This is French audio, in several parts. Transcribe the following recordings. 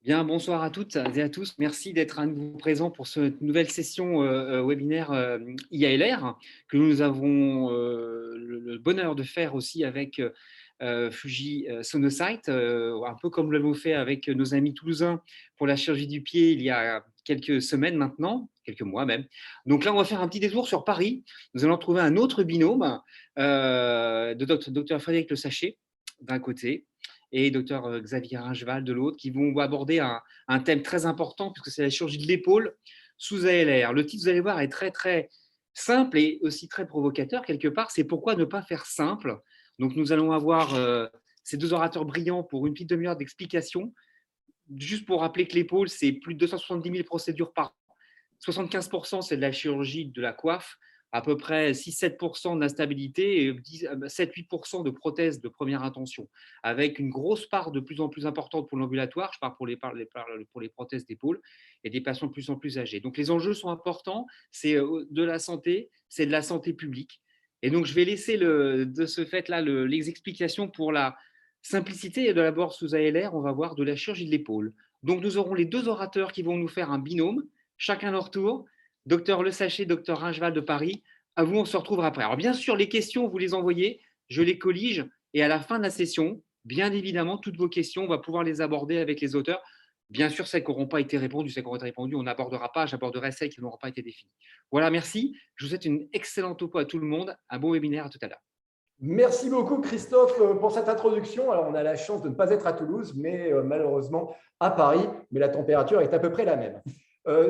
Bien, bonsoir à toutes et à tous. Merci d'être à nouveau présents pour cette nouvelle session webinaire IALR que nous avons le bonheur de faire aussi avec Fuji Sonosite, un peu comme nous l'avons fait avec nos amis toulousains pour la chirurgie du pied il y a quelques semaines maintenant, quelques mois même. Donc là, on va faire un petit détour sur Paris. Nous allons trouver un autre binôme de Dr Frédéric Le Sachet d'un côté et Dr Xavier Ringeval de l'autre, qui vont aborder un thème très important, puisque c'est la chirurgie de l'épaule sous ALR. Le titre, vous allez voir, est très, très simple et aussi très provocateur, quelque part. C'est pourquoi ne pas faire simple. Donc, nous allons avoir ces deux orateurs brillants pour une petite demi-heure d'explication. Juste pour rappeler que l'épaule, c'est plus de 270 000 procédures par an. 75%, c'est de la chirurgie de la coiffe, à peu près 6-7% d'instabilité et 7-8% de prothèses de première intention, avec une grosse part de plus en plus importante pour l'ambulatoire, je parle pour les prothèses d'épaule, et des patients de plus en plus âgés. Donc les enjeux sont importants, c'est de la santé, c'est de la santé publique. Et donc je vais laisser de ce fait-là les explications pour la simplicité et de l'abord sous ALR, on va voir de la chirurgie de l'épaule. Donc nous aurons les deux orateurs qui vont nous faire un binôme, chacun leur tour. Docteur Le Sachet, docteur Ringeval de Paris. À vous, on se retrouvera après. Alors, bien sûr, les questions, vous les envoyez, je les collige, et à la fin de la session, bien évidemment, toutes vos questions, on va pouvoir les aborder avec les auteurs. Bien sûr, celles qui n'auront pas été répondues, celles qui auront été répondues, on n'abordera pas, j'aborderai celles qui n'auront pas été définies. Voilà, merci. Je vous souhaite une excellente topo à tout le monde. Un bon webinaire, à tout à l'heure. Merci beaucoup Christophe pour cette introduction. Alors on a la chance de ne pas être à Toulouse, mais malheureusement à Paris, mais la température est à peu près la même.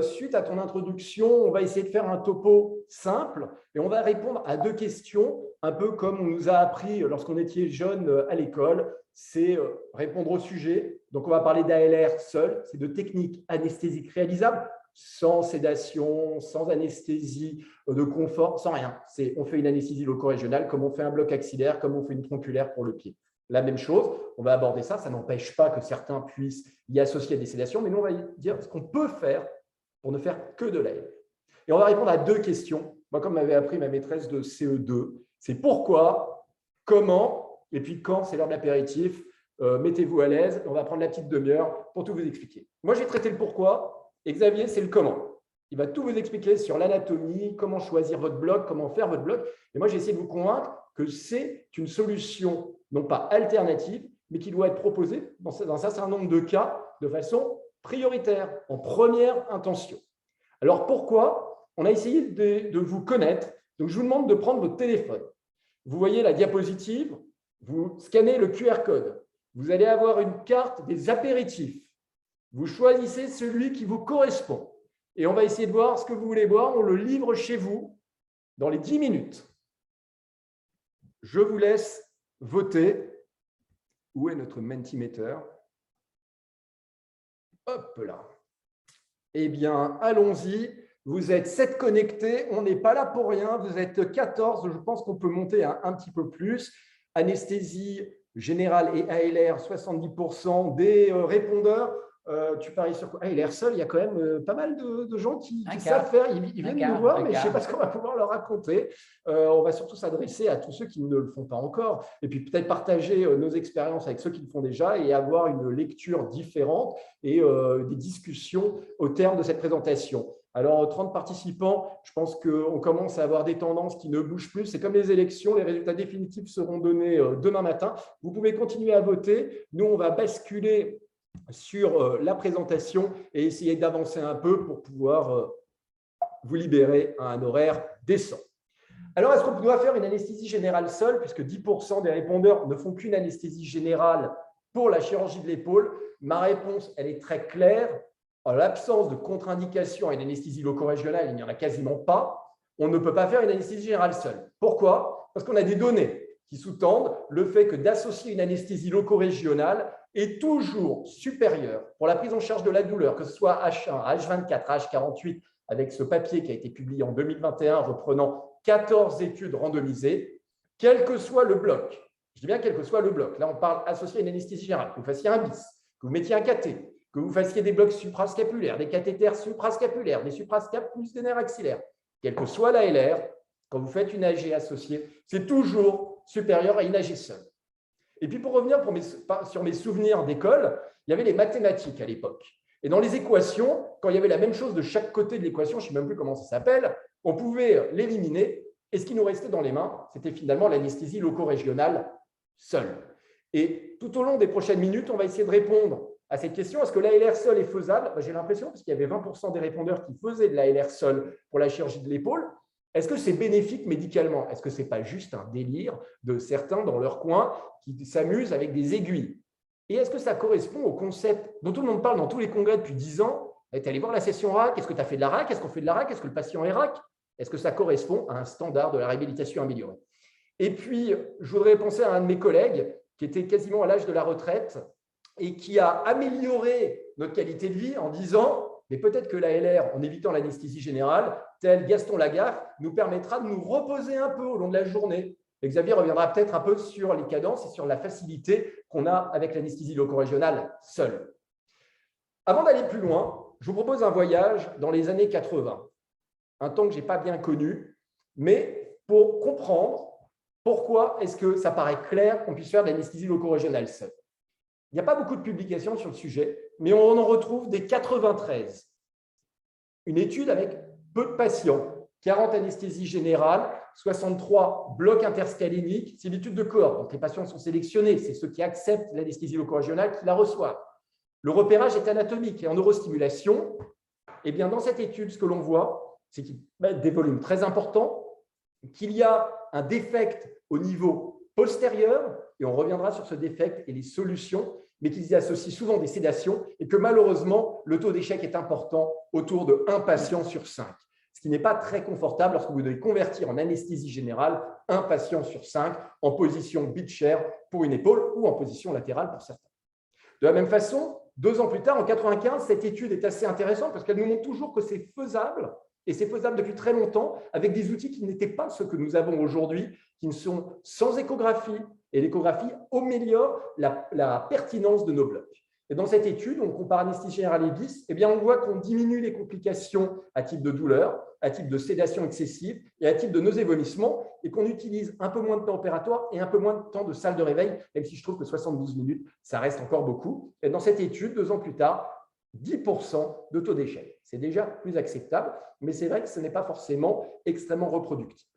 Suite à ton introduction, on va essayer de faire un topo simple et on va répondre à deux questions, un peu comme on nous a appris lorsqu'on était jeune à l'école, c'est répondre au sujet. Donc on va parler d'ALR seul, c'est de techniques anesthésiques réalisables, sans sédation, sans anesthésie de confort, sans rien. On fait une anesthésie loco-régionale comme on fait un bloc axillaire, comme on fait une tronculaire pour le pied. La même chose, on va aborder ça. Ça n'empêche pas que certains puissent y associer des sédations, mais nous, on va dire ce qu'on peut faire pour ne faire que de l'ALR. Et on va répondre à deux questions. Moi, comme m'avait appris ma maîtresse de CE2, c'est pourquoi, comment, et puis quand c'est l'heure de l'apéritif. Mettez-vous à l'aise. On va prendre la petite demi-heure pour tout vous expliquer. Moi, j'ai traité le pourquoi, et Xavier, c'est le comment. Il va tout vous expliquer sur l'anatomie, comment choisir votre bloc, comment faire votre bloc. Et moi, j'ai essayé de vous convaincre que c'est une solution, non pas alternative, mais qui doit être proposée dans un certain nombre de cas de façon prioritaire, en première intention. Alors, pourquoi? On a essayé de vous connaître. Donc, je vous demande de prendre votre téléphone. Vous voyez la diapositive, vous scannez le QR code. Vous allez avoir une carte des apéritifs. Vous choisissez celui qui vous correspond. Et on va essayer de voir ce que vous voulez boire. On le livre chez vous dans les 10 minutes. Je vous laisse voter. Où est notre Mentimeter? Hop là. Eh bien, allons-y. Vous êtes 7 connectés. On n'est pas là pour rien. Vous êtes 14. Je pense qu'on peut monter un petit peu plus. Anesthésie générale et ALR, 70% des répondeurs. Tu paries sur quoi? ALR seul, il y a quand même pas mal de gens qui savent faire. Ils viennent nous voir, mais je ne sais pas ce qu'on va pouvoir leur raconter. On va surtout s'adresser à tous ceux qui ne le font pas encore. Et puis peut-être partager nos expériences avec ceux qui le font déjà et avoir une lecture différente et des discussions au terme de cette présentation. Alors, 30 participants, je pense qu'on commence à avoir des tendances qui ne bougent plus. C'est comme les élections, les résultats définitifs seront donnés demain matin. Vous pouvez continuer à voter. Nous, on va basculer sur la présentation et essayer d'avancer un peu pour pouvoir vous libérer à un horaire décent. Alors, est-ce qu'on doit faire une anesthésie générale seule, puisque 10% des répondeurs ne font qu'une anesthésie générale pour la chirurgie de l'épaule? Ma réponse, elle est très claire. En l'absence de contre-indication à une anesthésie loco-régionale, il n'y en a quasiment pas. On ne peut pas faire une anesthésie générale seule. Pourquoi? Parce qu'on a des données qui sous-tendent le fait que d'associer une anesthésie loco-régionale est toujours supérieur pour la prise en charge de la douleur, que ce soit H1, H24, H48, avec ce papier qui a été publié en 2021 reprenant 14 études randomisées, quel que soit le bloc. Je dis bien quel que soit le bloc. Là, on parle associé à une anesthésie générale, que vous fassiez un bis, que vous mettiez un cathé, que vous fassiez des blocs suprascapulaires, des cathéters suprascapulaires, des suprascap plus des nerfs axillaires, quelle que soit la LR, quand vous faites une AG associée, c'est toujours supérieur à une AG seule. Et puis, pour revenir sur mes souvenirs d'école, il y avait les mathématiques à l'époque. Et dans les équations, quand il y avait la même chose de chaque côté de l'équation, je ne sais même plus comment ça s'appelle, on pouvait l'éliminer. Et ce qui nous restait dans les mains, c'était finalement l'anesthésie loco-régionale seule. Et tout au long des prochaines minutes, on va essayer de répondre à cette question. Est-ce que l'ALR seul est faisable? J'ai l'impression, parce qu'il y avait 20% des répondeurs qui faisaient de l'ALR seul pour la chirurgie de l'épaule. Est-ce que c'est bénéfique médicalement? Est-ce que ce n'est pas juste un délire de certains dans leur coin qui s'amusent avec des aiguilles? Et est-ce que ça correspond au concept dont tout le monde parle dans tous les congrès depuis 10 ans? Tu es allé voir la session RAC? Est-ce que tu as fait de la RAC? Est-ce qu'on fait de la RAC? Est-ce que le patient est RAC? Est-ce que ça correspond à un standard de la réhabilitation améliorée? Et puis, je voudrais penser à un de mes collègues qui était quasiment à l'âge de la retraite et qui a amélioré notre qualité de vie en disant « mais peut-être que l'ALR, en évitant l'anesthésie générale, tel Gaston Lagaffe, nous permettra de nous reposer un peu au long de la journée. » Et Xavier reviendra peut-être un peu sur les cadences et sur la facilité qu'on a avec l'anesthésie loco-régionale seule. Avant d'aller plus loin, je vous propose un voyage dans les années 80, un temps que je n'ai pas bien connu, mais pour comprendre pourquoi est-ce que ça paraît clair qu'on puisse faire de l'anesthésie loco-régionale seule. Il n'y a pas beaucoup de publications sur le sujet, mais on en retrouve dès 93. Une étude avec peu de patients, 40 anesthésies générales, 63 blocs interscaléniques. C'est l'étude de cohorte, donc les patients sont sélectionnés, c'est ceux qui acceptent l'anesthésie loco-régionale qui la reçoivent. Le repérage est anatomique et en neurostimulation, eh bien dans cette étude, ce que l'on voit, c'est qu'il y a des volumes très importants, qu'il y a un défect au niveau postérieur, et on reviendra sur ce défect et les solutions, mais qu'ils y associent souvent des sédations et que malheureusement, le taux d'échec est important autour de 1 patient sur 5, ce qui n'est pas très confortable lorsque vous devez convertir en anesthésie générale 1 patient sur 5 en position beach chair pour une épaule ou en position latérale pour certains. De la même façon, 2 ans plus tard, en 1995, cette étude est assez intéressante parce qu'elle nous montre toujours que c'est faisable, et c'est faisable depuis très longtemps avec des outils qui n'étaient pas ceux que nous avons aujourd'hui, qui ne sont sans échographie, et l'échographie améliore la pertinence de nos blocs. Et dans cette étude, on compare anesthésie générale et vis, eh bien on voit qu'on diminue les complications à type de douleur, à type de sédation excessive et à type de nausées-vomissements, et qu'on utilise un peu moins de temps opératoire et un peu moins de temps de salle de réveil, même si je trouve que 72 minutes, ça reste encore beaucoup. Et dans cette étude, 2 ans plus tard, 10% de taux d'échec. C'est déjà plus acceptable, mais c'est vrai que ce n'est pas forcément extrêmement reproductible.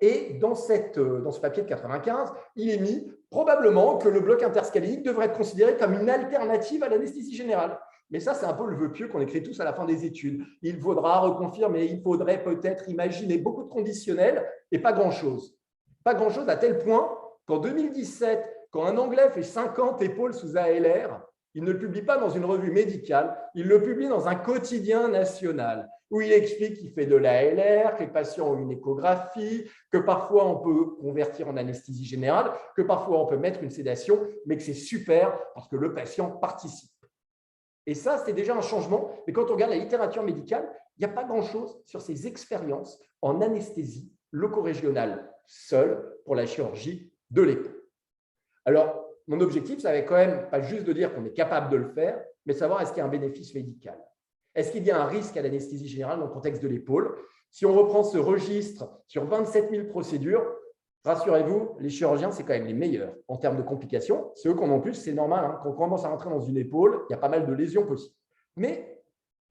Et dans ce papier de 95, il est mis probablement que le bloc interscalénique devrait être considéré comme une alternative à l'anesthésie générale. Mais ça, c'est un peu le vœu pieux qu'on écrit tous à la fin des études. Il faudra reconfirmer, il faudrait peut-être imaginer beaucoup de conditionnels et pas grand-chose. Pas grand-chose à tel point qu'en 2017, quand un Anglais fait 50 épaules sous ALR, il ne le publie pas dans une revue médicale, il le publie dans un quotidien national où il explique qu'il fait de l'ALR, que les patients ont une échographie, que parfois on peut convertir en anesthésie générale, que parfois on peut mettre une sédation, mais que c'est super parce que le patient participe. Et ça, c'est déjà un changement. Mais quand on regarde la littérature médicale, il n'y a pas grand-chose sur ces expériences en anesthésie loco-régionale seule pour la chirurgie de l'épaule. Alors, mon objectif, ça va quand même pas juste de dire qu'on est capable de le faire, mais savoir est-ce qu'il y a un bénéfice médical. Est-ce qu'il y a un risque à l'anesthésie générale dans le contexte de l'épaule? Si on reprend ce registre sur 27 000 procédures, rassurez-vous, les chirurgiens, c'est quand même les meilleurs en termes de complications. C'est eux qu'on a en plus, c'est normal. Hein, quand on commence à rentrer dans une épaule, il y a pas mal de lésions possibles. Mais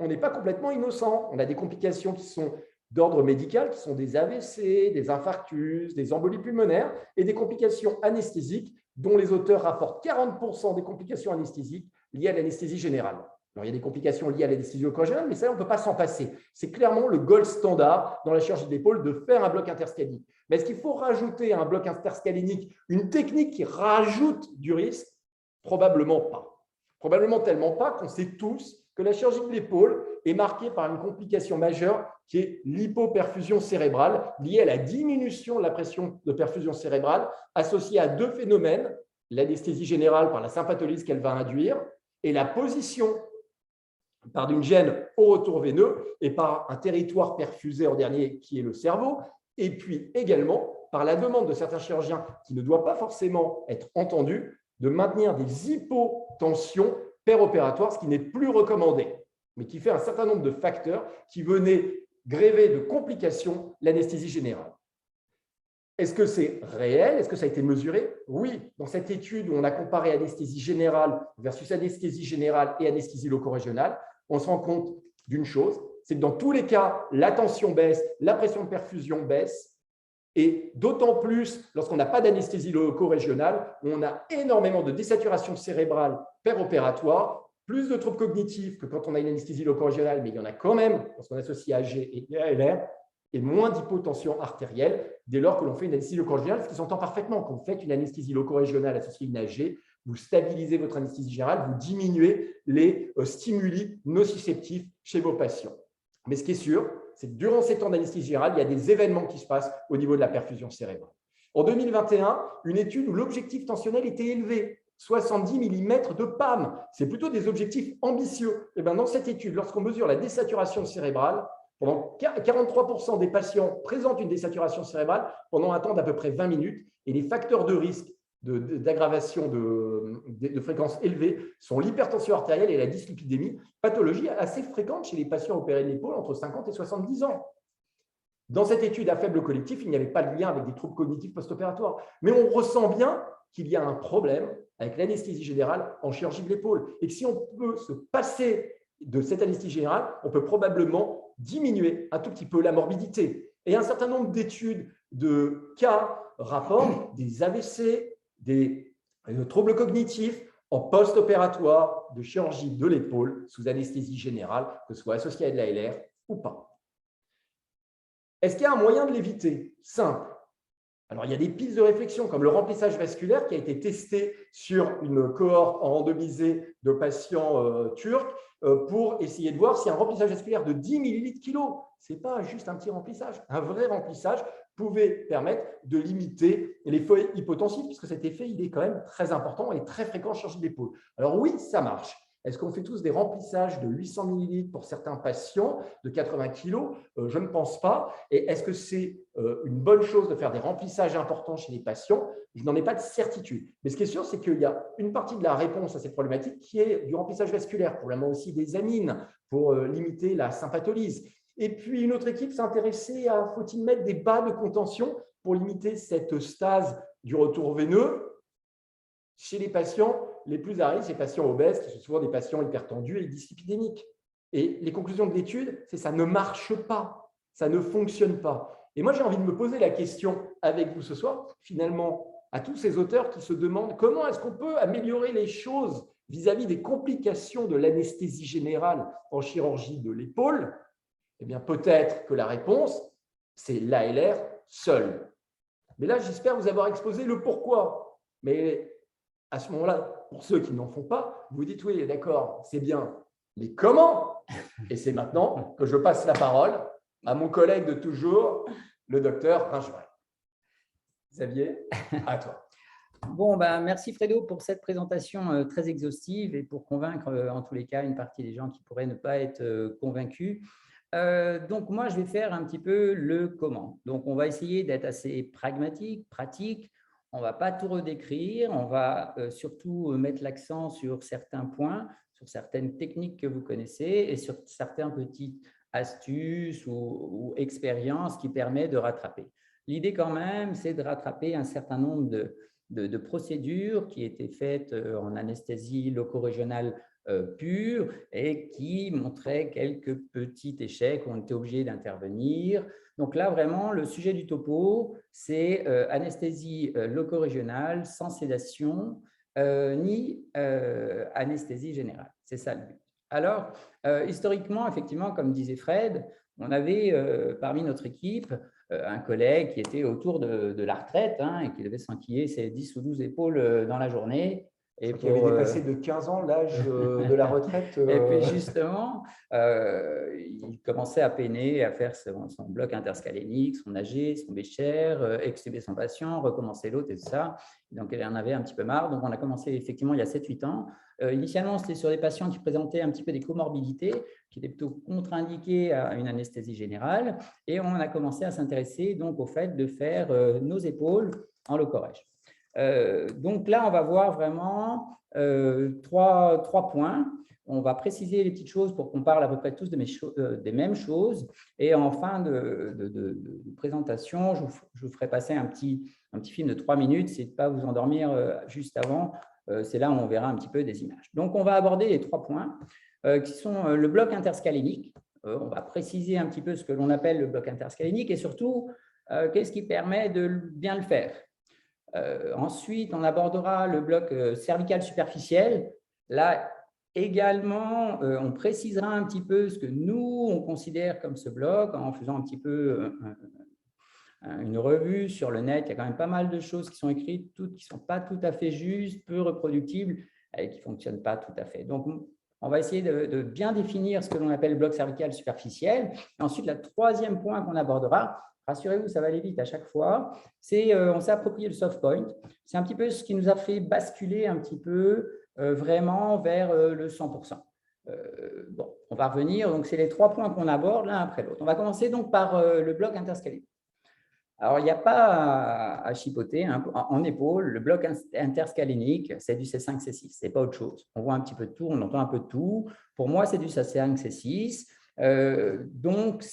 on n'est pas complètement innocent. On a des complications qui sont d'ordre médical, qui sont des AVC, des infarctus, des embolies pulmonaires et des complications anesthésiques dont les auteurs rapportent 40% des complications anesthésiques liées à l'anesthésie générale. Alors, il y a des complications liées à l'anesthésie loco-régionale, mais ça, on ne peut pas s'en passer. C'est clairement le gold standard dans la chirurgie de l'épaule de faire un bloc interscalénique. Mais est-ce qu'il faut rajouter à un bloc interscalénique une technique qui rajoute du risque? Probablement pas. Probablement tellement pas qu'on sait tous que la chirurgie de l'épaule est marquée par une complication majeure qui est l'hypoperfusion cérébrale liée à la diminution de la pression de perfusion cérébrale associée à 2 phénomènes, l'anesthésie générale par la sympatholyse qu'elle va induire et la position par une gêne au retour veineux et par un territoire perfusé en dernier qui est le cerveau, et puis également par la demande de certains chirurgiens qui ne doit pas forcément être entendu de maintenir des hypotensions péropératoires, ce qui n'est plus recommandé, mais qui fait un certain nombre de facteurs qui venaient gréver de complications l'anesthésie générale. Est-ce que c'est réel? Est-ce que ça a été mesuré? Oui. Dans cette étude où on a comparé anesthésie générale versus anesthésie générale et anesthésie loco-régionale, on se rend compte d'une chose, c'est que dans tous les cas, la tension baisse, la pression de perfusion baisse, et d'autant plus lorsqu'on n'a pas d'anesthésie loco-régionale, où on a énormément de désaturation cérébrale péropératoire, plus de troubles cognitifs que quand on a une anesthésie loco-régionale, mais il y en a quand même lorsqu'on associe AG et ALR, et moins d'hypotension artérielle dès lors que l'on fait une anesthésie loco-régionale, ce qui s'entend parfaitement. Quand vous faites une anesthésie loco-régionale associée à une AG, vous stabilisez votre anesthésie générale, vous diminuez les stimuli nociceptifs chez vos patients. Mais ce qui est sûr, c'est que durant ces temps d'anesthésie générale, il y a des événements qui se passent au niveau de la perfusion cérébrale. En 2021, une étude où l'objectif tensionnel était élevé, 70 mm de PAM. C'est plutôt des objectifs ambitieux. Et bien, dans cette étude, lorsqu'on mesure la désaturation cérébrale, 43% des patients présentent une désaturation cérébrale pendant un temps d'à peu près 20 minutes et les facteurs de risque d'aggravation de fréquence élevée sont l'hypertension artérielle et la dyslipidémie, pathologie assez fréquente chez les patients opérés de l'épaule entre 50 et 70 ans. Dans cette étude à faible collectif, il n'y avait pas de lien avec des troubles cognitifs post-opératoires, mais on ressent bien qu'il y a un problème avec l'anesthésie générale en chirurgie de l'épaule et que si on peut se passer de cette anesthésie générale, on peut probablement diminuer un tout petit peu la morbidité. Et un certain nombre d'études de cas rapportent des AVC, des troubles cognitifs en post-opératoire de chirurgie de l'épaule sous anesthésie générale, que ce soit associé à de l'ALR ou pas. Est-ce qu'il y a un moyen de l'éviter? Simple. Alors, il y a des pistes de réflexion comme le remplissage vasculaire qui a été testé sur une cohorte randomisée de patients turcs pour essayer de voir si un remplissage vasculaire de 10 ml/kg, ce n'est pas juste un petit remplissage, un vrai remplissage pouvait permettre de limiter l'effet hypotensif, puisque cet effet il est quand même très important et très fréquent en chirurgie de l'épaule. Alors oui, ça marche. Est-ce qu'on fait tous des remplissages de 800 ml pour certains patients de 80 kg? Je ne pense pas. Et est-ce que c'est une bonne chose de faire des remplissages importants chez les patients? Je n'en ai pas de certitude. Mais ce qui est sûr, c'est qu'il y a une partie de la réponse à cette problématique qui est du remplissage vasculaire, probablement aussi des amines pour limiter la sympatholyse. Et puis, une autre équipe s'est intéressée à faut-il mettre des bas de contention pour limiter cette stase du retour veineux chez les patients les plus à risque, les patients obèses, qui sont souvent des patients hypertendus et dyslipidémiques. Et les conclusions de l'étude, c'est que ça ne marche pas, ça ne fonctionne pas. Et moi, j'ai envie de me poser la question avec vous ce soir, finalement, à tous ces auteurs qui se demandent comment est-ce qu'on peut améliorer les choses vis-à-vis des complications de l'anesthésie générale en chirurgie de l'épaule. Eh bien, peut-être que la réponse, c'est l'ALR seul. Mais là, j'espère vous avoir exposé le pourquoi. Mais à ce moment-là, pour ceux qui n'en font pas, vous dites oui, d'accord, c'est bien. Mais comment? Et c'est maintenant que je passe la parole à mon collègue de toujours, le docteur Rincheval. Xavier, à toi. Bon, ben, merci Fredo pour cette présentation très exhaustive et pour convaincre en tous les cas une partie des gens qui pourraient ne pas être convaincus. Donc, moi, je vais faire un petit peu le comment. Donc, on va essayer d'être assez pragmatique, pratique. On ne va pas tout redécrire. On va surtout mettre l'accent sur certains points, sur certaines techniques que vous connaissez et sur certaines petites astuces ou expériences qui permettent de rattraper. L'idée, quand même, c'est de rattraper un certain nombre de procédures qui étaient faites en anesthésie loco-régionale pure et qui montraient quelques petits échecs où on était obligé d'intervenir. Donc là, vraiment, le sujet du topo, c'est anesthésie loco-régionale sans sédation ni anesthésie générale. C'est ça le but. Alors, historiquement, effectivement, comme disait Fred, on avait parmi notre équipe un collègue qui était autour de la retraite et qui devait s'enquiller ses 10 ou 12 épaules dans la journée. Et qui avait dépassé de 15 ans l'âge de la retraite. Et puis justement, il commençait à peiner à faire son bloc interscalénique, son AG, son Becher, extuber son patient, recommencer l'autre et tout ça. Donc, il en avait un petit peu marre. Donc, on a commencé effectivement il y a 7-8 ans. Initialement, c'était sur des patients qui présentaient un petit peu des comorbidités, qui étaient plutôt contre-indiqués à une anesthésie générale. Et on a commencé à s'intéresser donc au fait de faire nos épaules en loco-rég. Donc là, on va voir vraiment trois points. on va préciser les petites choses pour qu'on parle à peu près tous des mêmes choses. Et en fin de présentation, je vous ferai passer un petit film de 3 minutes, c'est de ne pas vous endormir juste avant. C'est là où on verra un petit peu des images. Donc, on va aborder les 3 points qui sont le bloc interscalénique. On va préciser un petit peu ce que l'on appelle le bloc interscalénique et surtout, qu'est-ce qui permet de bien le faire. Ensuite, on abordera le bloc cervical superficiel. Là, également, on précisera un petit peu ce que nous, on considère comme ce bloc en faisant un petit peu une revue sur le net. Il y a quand même pas mal de choses qui sont écrites, toutes qui ne sont pas tout à fait justes, peu reproductibles et qui ne fonctionnent pas tout à fait. Donc, on va essayer de bien définir ce que l'on appelle le bloc cervical superficiel. Et ensuite, le 3e point qu'on abordera, rassurez-vous, ça va aller vite à chaque fois, c'est on s'est approprié le soft point. C'est un petit peu ce qui nous a fait basculer un petit peu vraiment vers le 100%. Bon, on va revenir. Donc, c'est les 3 points qu'on aborde l'un après l'autre. On va commencer donc par le bloc interscalénique. Alors, il n'y a pas à chipoter. Hein. En épaule, le bloc interscalénique, c'est du C5, C6. Ce n'est pas autre chose. On voit un petit peu de tout, on entend un peu de tout. Pour moi, c'est du C5, C6. Donc,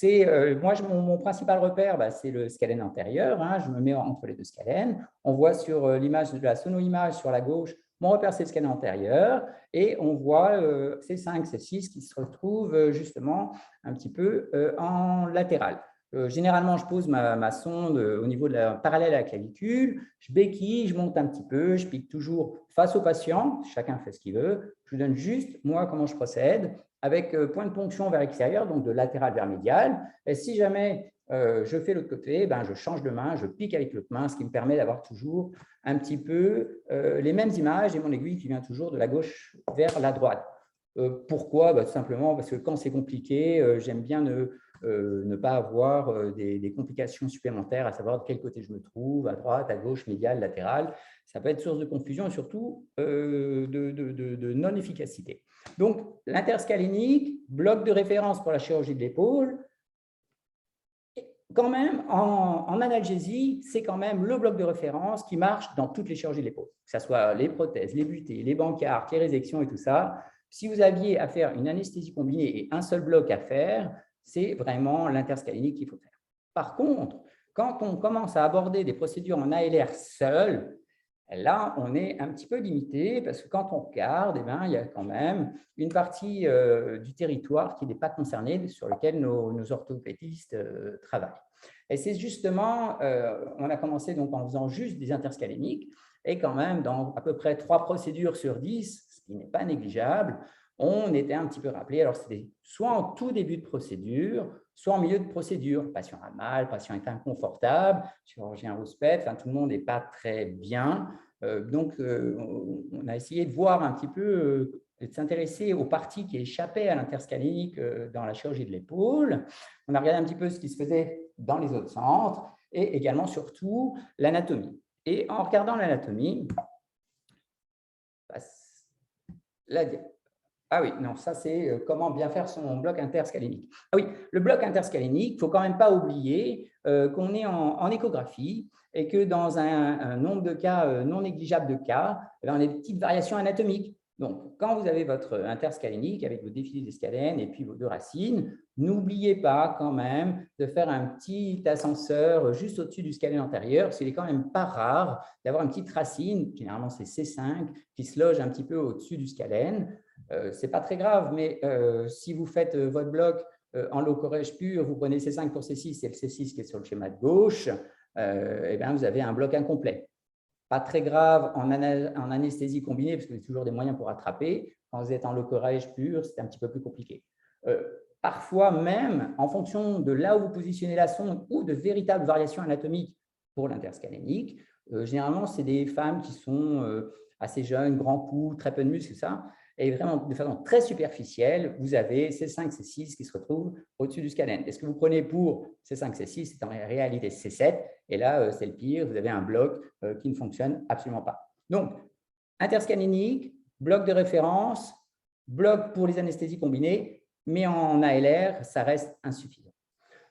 moi, mon principal repère, c'est le scalène antérieur. Hein. Je me mets entre les 2 scalènes. On voit sur l'image de la sono-image sur la gauche, mon repère, c'est le scalène antérieur. Et on voit C5, C6 qui se retrouvent justement un petit peu en latéral. Généralement, je pose ma sonde au niveau de la parallèle à la clavicule, je béquille, je monte un petit peu, je pique toujours face au patient, chacun fait ce qu'il veut. Je vous donne juste, moi, comment je procède, avec point de ponction vers l'extérieur, donc de latéral vers médial. Et si jamais je fais l'autre côté, je change de main, je pique avec l'autre main, ce qui me permet d'avoir toujours un petit peu les mêmes images et mon aiguille qui vient toujours de la gauche vers la droite. Pourquoi? Tout simplement parce que quand c'est compliqué, j'aime bien ne pas avoir des complications supplémentaires, à savoir de quel côté je me trouve, à droite, à gauche, médial, latéral. Ça peut être source de confusion et surtout de non-efficacité. Donc, l'interscalénique, bloc de référence pour la chirurgie de l'épaule, quand même, en analgésie, c'est quand même le bloc de référence qui marche dans toutes les chirurgies de l'épaule, que ce soit les prothèses, les butées, les bancards, les résections et tout ça. Si vous aviez à faire une anesthésie combinée et un seul bloc à faire, c'est vraiment l'interscalénique qu'il faut faire. Par contre, quand on commence à aborder des procédures en ALR seul, là, on est un petit peu limité parce que quand on regarde, il y a quand même une partie du territoire qui n'est pas concernée, sur lequel nos orthopédistes travaillent. Et c'est justement, on a commencé donc en faisant juste des interscaléniques et quand même dans à peu près 3 procédures sur 10, ce qui n'est pas négligeable, on était un petit peu rappelé. Alors, c'était soit en tout début de procédure, soit en milieu de procédure. Le patient a mal, le patient est inconfortable, chirurgien rouspète, tout le monde n'est pas très bien. Donc, on a essayé de voir un petit peu, de s'intéresser aux parties qui échappaient à l'interscalénique dans la chirurgie de l'épaule. On a regardé un petit peu ce qui se faisait dans les autres centres et également, surtout, l'anatomie. Et en regardant l'anatomie, ah oui, non, ça c'est comment bien faire son bloc interscalénique. Ah oui, le bloc interscalénique, il ne faut quand même pas oublier qu'on est en échographie et que dans un nombre de cas non négligeable de cas, on a des petites variations anatomiques. Donc, quand vous avez votre interscalénique avec vos défilés des scalènes et puis vos 2 racines, n'oubliez pas quand même de faire un petit ascenseur juste au-dessus du scalène antérieur, parce qu'il n'est quand même pas rare d'avoir une petite racine, généralement c'est C5, qui se loge un petit peu au-dessus du scalène. Ce n'est pas très grave, mais si vous faites votre bloc en locorège pur, vous prenez C5 pour C6 et le C6 qui est sur le schéma de gauche, vous avez un bloc incomplet. Pas très grave en anesthésie combinée, parce qu'il y a toujours des moyens pour rattraper. Quand vous êtes en locorège pur, c'est un petit peu plus compliqué. Parfois même, en fonction de là où vous positionnez la sonde ou de véritables variations anatomiques pour l'interscalénique, généralement, c'est des femmes qui sont assez jeunes, grands coups, très peu de muscles, ça. Et vraiment, de façon très superficielle, vous avez C5, C6 qui se retrouvent au-dessus du scalène. Et ce que vous prenez pour C5, C6, c'est en réalité C7. Et là, c'est le pire, vous avez un bloc qui ne fonctionne absolument pas. Donc, interscalénique, bloc de référence, bloc pour les anesthésies combinées, mais en ALR, ça reste insuffisant.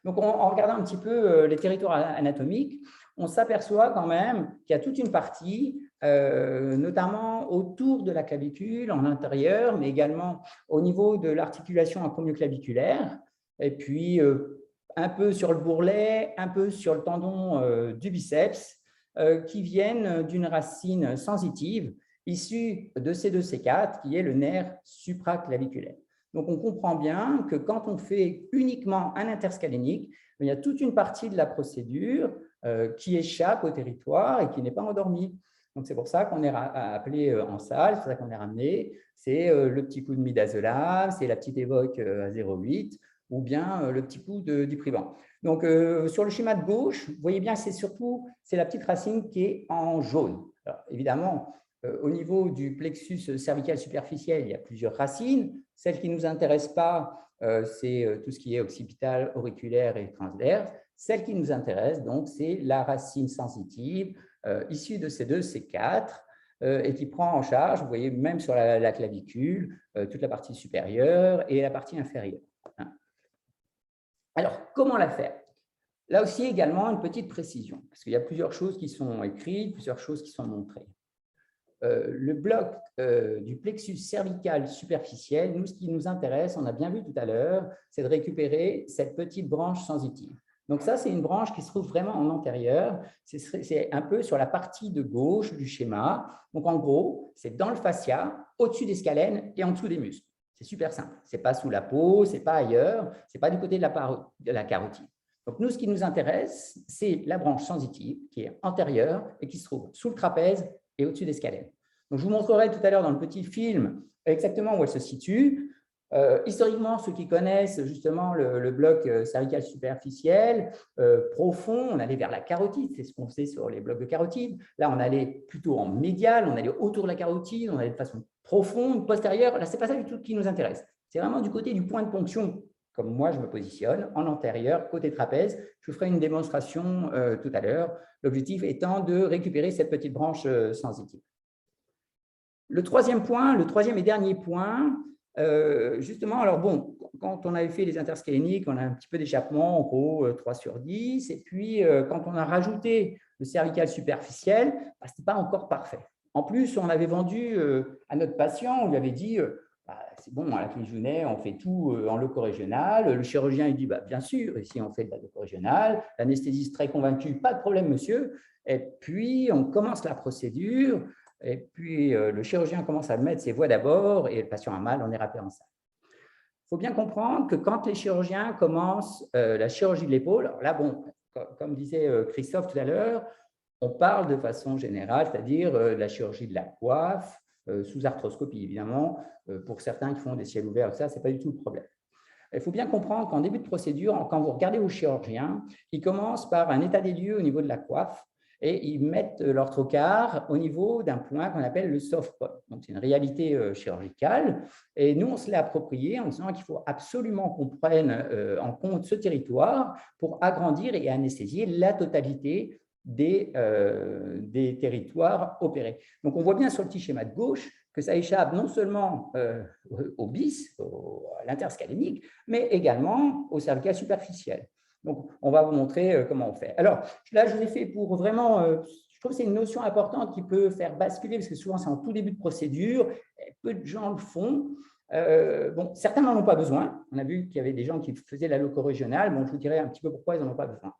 Donc, en regardant un petit peu les territoires anatomiques, on s'aperçoit quand même qu'il y a toute une partie, notamment autour de la clavicule, en intérieur, mais également au niveau de l'articulation acromioclaviculaire, et puis un peu sur le bourrelet, un peu sur le tendon du biceps, qui viennent d'une racine sensitive issue de C2-C4, qui est le nerf supraclaviculaire. Donc, on comprend bien que quand on fait uniquement un interscalénique, il y a toute une partie de la procédure qui échappe au territoire et qui n'est pas endormie. Donc, c'est pour ça qu'on est appelé en salle, c'est pour ça qu'on est ramené. C'est le petit coup de midazolam, c'est la petite évoque à 0,8 ou bien le petit coup d'Iprivan. Donc, sur le schéma de gauche, vous voyez bien, c'est la petite racine qui est en jaune. Alors, évidemment, au niveau du plexus cervical superficiel, il y a plusieurs racines. Celle qui ne nous intéresse pas, c'est tout ce qui est occipital, auriculaire et transverse. Celle qui nous intéresse, donc, c'est la racine sensitive issue de C2, C4 et qui prend en charge, vous voyez, même sur la clavicule, toute la partie supérieure et la partie inférieure. Alors, comment la faire? Là aussi, également, une petite précision, parce qu'il y a plusieurs choses qui sont écrites, plusieurs choses qui sont montrées. Le bloc du plexus cervical superficiel, nous, ce qui nous intéresse, on a bien vu tout à l'heure, c'est de récupérer cette petite branche sensitive. Donc ça, c'est une branche qui se trouve vraiment en antérieur. C'est un peu sur la partie de gauche du schéma. Donc en gros, c'est dans le fascia, au-dessus des scalènes et en dessous des muscles. C'est super simple. Ce n'est pas sous la peau, ce n'est pas ailleurs, ce n'est pas du côté de la carotide. Donc nous, ce qui nous intéresse, c'est la branche sensitive qui est antérieure et qui se trouve sous le trapèze et au-dessus des scalènes. Donc, je vous montrerai tout à l'heure dans le petit film exactement où elle se situe. Historiquement, ceux qui connaissent justement le bloc cervical superficiel profond, on allait vers la carotide, c'est ce qu'on sait sur les blocs de carotide. Là, on allait plutôt en médial, on allait autour de la carotide, on allait de façon profonde, postérieure. Là, ce n'est pas ça du tout qui nous intéresse. C'est vraiment du côté du point de ponction, comme moi je me positionne, en antérieur, côté trapèze. Je vous ferai une démonstration tout à l'heure, l'objectif étant de récupérer cette petite branche sensitive. Le troisième point, le troisième et dernier point, justement, alors bon, quand on avait fait les interscaléniques, on a un petit peu d'échappement, en gros 3 sur 10, et puis quand on a rajouté le cervical superficiel, ce n'était pas encore parfait. En plus, on avait vendu à notre patient, on lui avait dit, c'est bon, à la clinique Junet, on fait tout en loco-régional. Le chirurgien, il dit, bien sûr, ici on fait de la loco-régionale. L'anesthésiste très convaincu, pas de problème, monsieur. Et puis, on commence la procédure. Et puis, le chirurgien commence à mettre ses voies d'abord et le patient a mal, on est rappelé en salle. Il faut bien comprendre que quand les chirurgiens commencent la chirurgie de l'épaule, alors là, bon, comme disait Christophe tout à l'heure, on parle de façon générale, c'est-à-dire la chirurgie de la coiffe, sous arthroscopie, évidemment, pour certains qui font des ciels ouverts, ça, ce n'est pas du tout le problème. Il faut bien comprendre qu'en début de procédure, quand vous regardez vos chirurgiens, ils commencent par un état des lieux au niveau de la coiffe, et ils mettent leur trocard au niveau d'un point qu'on appelle le soft point. Donc, c'est une réalité chirurgicale. Et nous, on se l'est approprié en disant qu'il faut absolument qu'on prenne en compte ce territoire pour agrandir et anesthésier la totalité des territoires opérés. Donc, on voit bien sur le petit schéma de gauche que ça échappe non seulement au bis, à l'interscalénique, mais également au cervical superficiel. Donc, on va vous montrer comment on fait. Alors, là, je vous ai fait pour vraiment, je trouve que c'est une notion importante qui peut faire basculer, parce que souvent, c'est en tout début de procédure, peu de gens le font. Bon, certains n'en ont pas besoin. On a vu qu'il y avait des gens qui faisaient la loco-régionale. Bon, je vous dirai un petit peu pourquoi ils n'en ont pas besoin.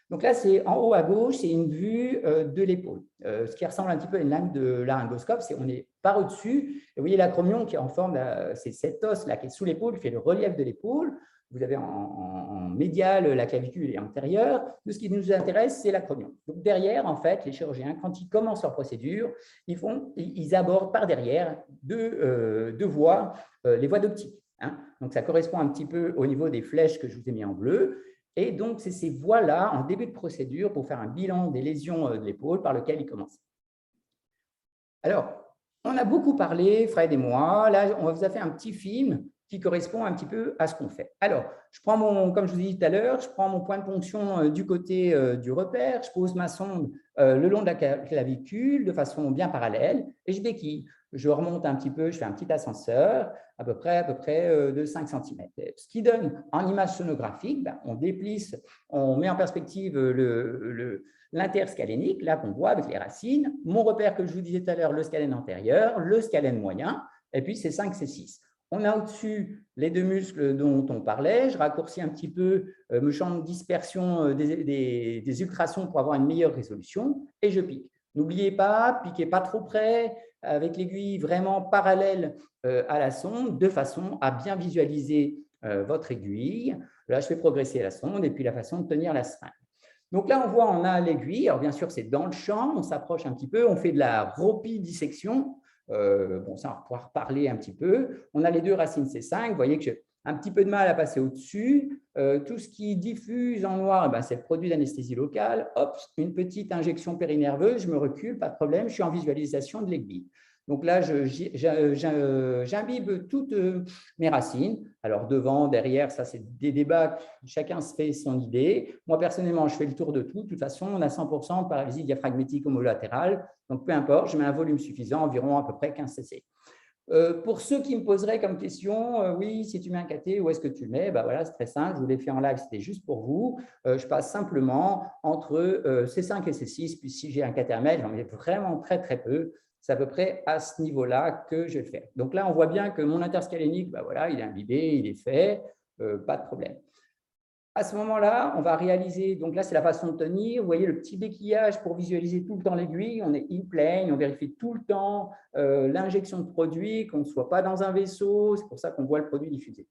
Donc là, c'est en haut à gauche, c'est une vue de l'épaule. Ce qui ressemble un petit peu à une lame de laryngoscope, c'est on est par au-dessus. Et vous voyez l'acromion qui est en forme, c'est cet os là qui est sous l'épaule, qui fait le relief de l'épaule. Vous avez en médial la clavicule et antérieure. Nous, ce qui nous intéresse, c'est l'acromion. Donc derrière, en fait, les chirurgiens, quand ils commencent leur procédure, ils abordent par derrière deux voies, les voies d'optique. Hein. Donc ça correspond un petit peu au niveau des flèches que je vous ai mis en bleu. Et donc, c'est ces voies-là, en début de procédure, pour faire un bilan des lésions de l'épaule par lequel ils commencent. Alors, on a beaucoup parlé, Fred et moi. Là, on vous a fait un petit film qui correspond un petit peu à ce qu'on fait. Alors, je prends comme je vous ai dit tout à l'heure, je prends mon point de ponction du côté du repère, je pose ma sonde le long de la clavicule de façon bien parallèle et je déquille. Je remonte un petit peu, je fais un petit ascenseur à peu près de 5 cm. Ce qui donne en image sonographique, on déplisse, on met en perspective L'interscalénique, là qu'on voit avec les racines, mon repère que je vous disais tout à l'heure, le scalène antérieur, le scalène moyen, et puis C5, C6. On a au-dessus les deux muscles dont on parlait. Je raccourcis un petit peu mon champ de dispersion des ultrasons pour avoir une meilleure résolution et je pique. N'oubliez pas, piquez pas trop près, avec l'aiguille vraiment parallèle à la sonde, de façon à bien visualiser votre aiguille. Là, je fais progresser la sonde et puis la façon de tenir la seringue. Donc là, on voit, on a l'aiguille. Alors bien sûr, c'est dans le champ, on s'approche un petit peu, on fait de la ropidissection. Bon, ça, on va pouvoir parler un petit peu. On a les deux racines C5. Vous voyez que j'ai un petit peu de mal à passer au-dessus. Tout ce qui diffuse en noir, eh ben, c'est le produit d'anesthésie locale. Hop, une petite injection périnerveuse, je me recule, pas de problème, je suis en visualisation de l'aiguille. Donc là, j'imbibe toutes mes racines. Alors devant, derrière, ça c'est des débats, chacun se fait son idée. Moi personnellement, je fais le tour de tout. De toute façon, on a 100% de paralysie diaphragmatique homolatérale. Donc peu importe, je mets un volume suffisant, environ à peu près 15 cc. Pour ceux qui me poseraient comme question, oui, si tu mets un cathé, où est-ce que tu le mets? Ben voilà, c'est très simple, je vous l'ai fait en live, c'était juste pour vous. Je passe simplement entre C5 et C6, puis si j'ai un cathé à mettre, j'en mets vraiment très très peu. C'est à peu près à ce niveau-là que je vais le faire. Donc là, on voit bien que mon interscalénique, ben voilà, il est imbibé, il est fait, pas de problème. À ce moment-là, on va réaliser, donc là, c'est la façon de tenir. Vous voyez le petit béquillage pour visualiser tout le temps l'aiguille. On est in plane, on vérifie tout le temps l'injection de produit, qu'on ne soit pas dans un vaisseau. C'est pour ça qu'on voit le produit diffusé.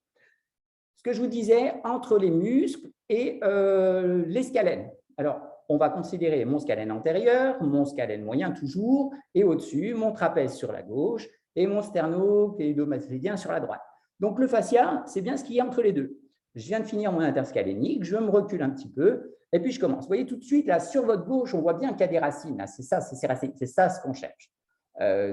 Ce que je vous disais, entre les muscles et les scalènes. Alors, on va considérer mon scalène antérieur, mon scalène moyen toujours, et au-dessus, mon trapèze sur la gauche et mon sternocléidomastoïdien sur la droite. Donc, le fascia, c'est bien ce qu'il y a entre les deux. Je viens de finir mon interscalénique, je me recule un petit peu, et puis je commence. Vous voyez tout de suite, là, sur votre gauche, on voit bien qu'il y a des racines. C'est ça, c'est ces racines, c'est ça ce qu'on cherche.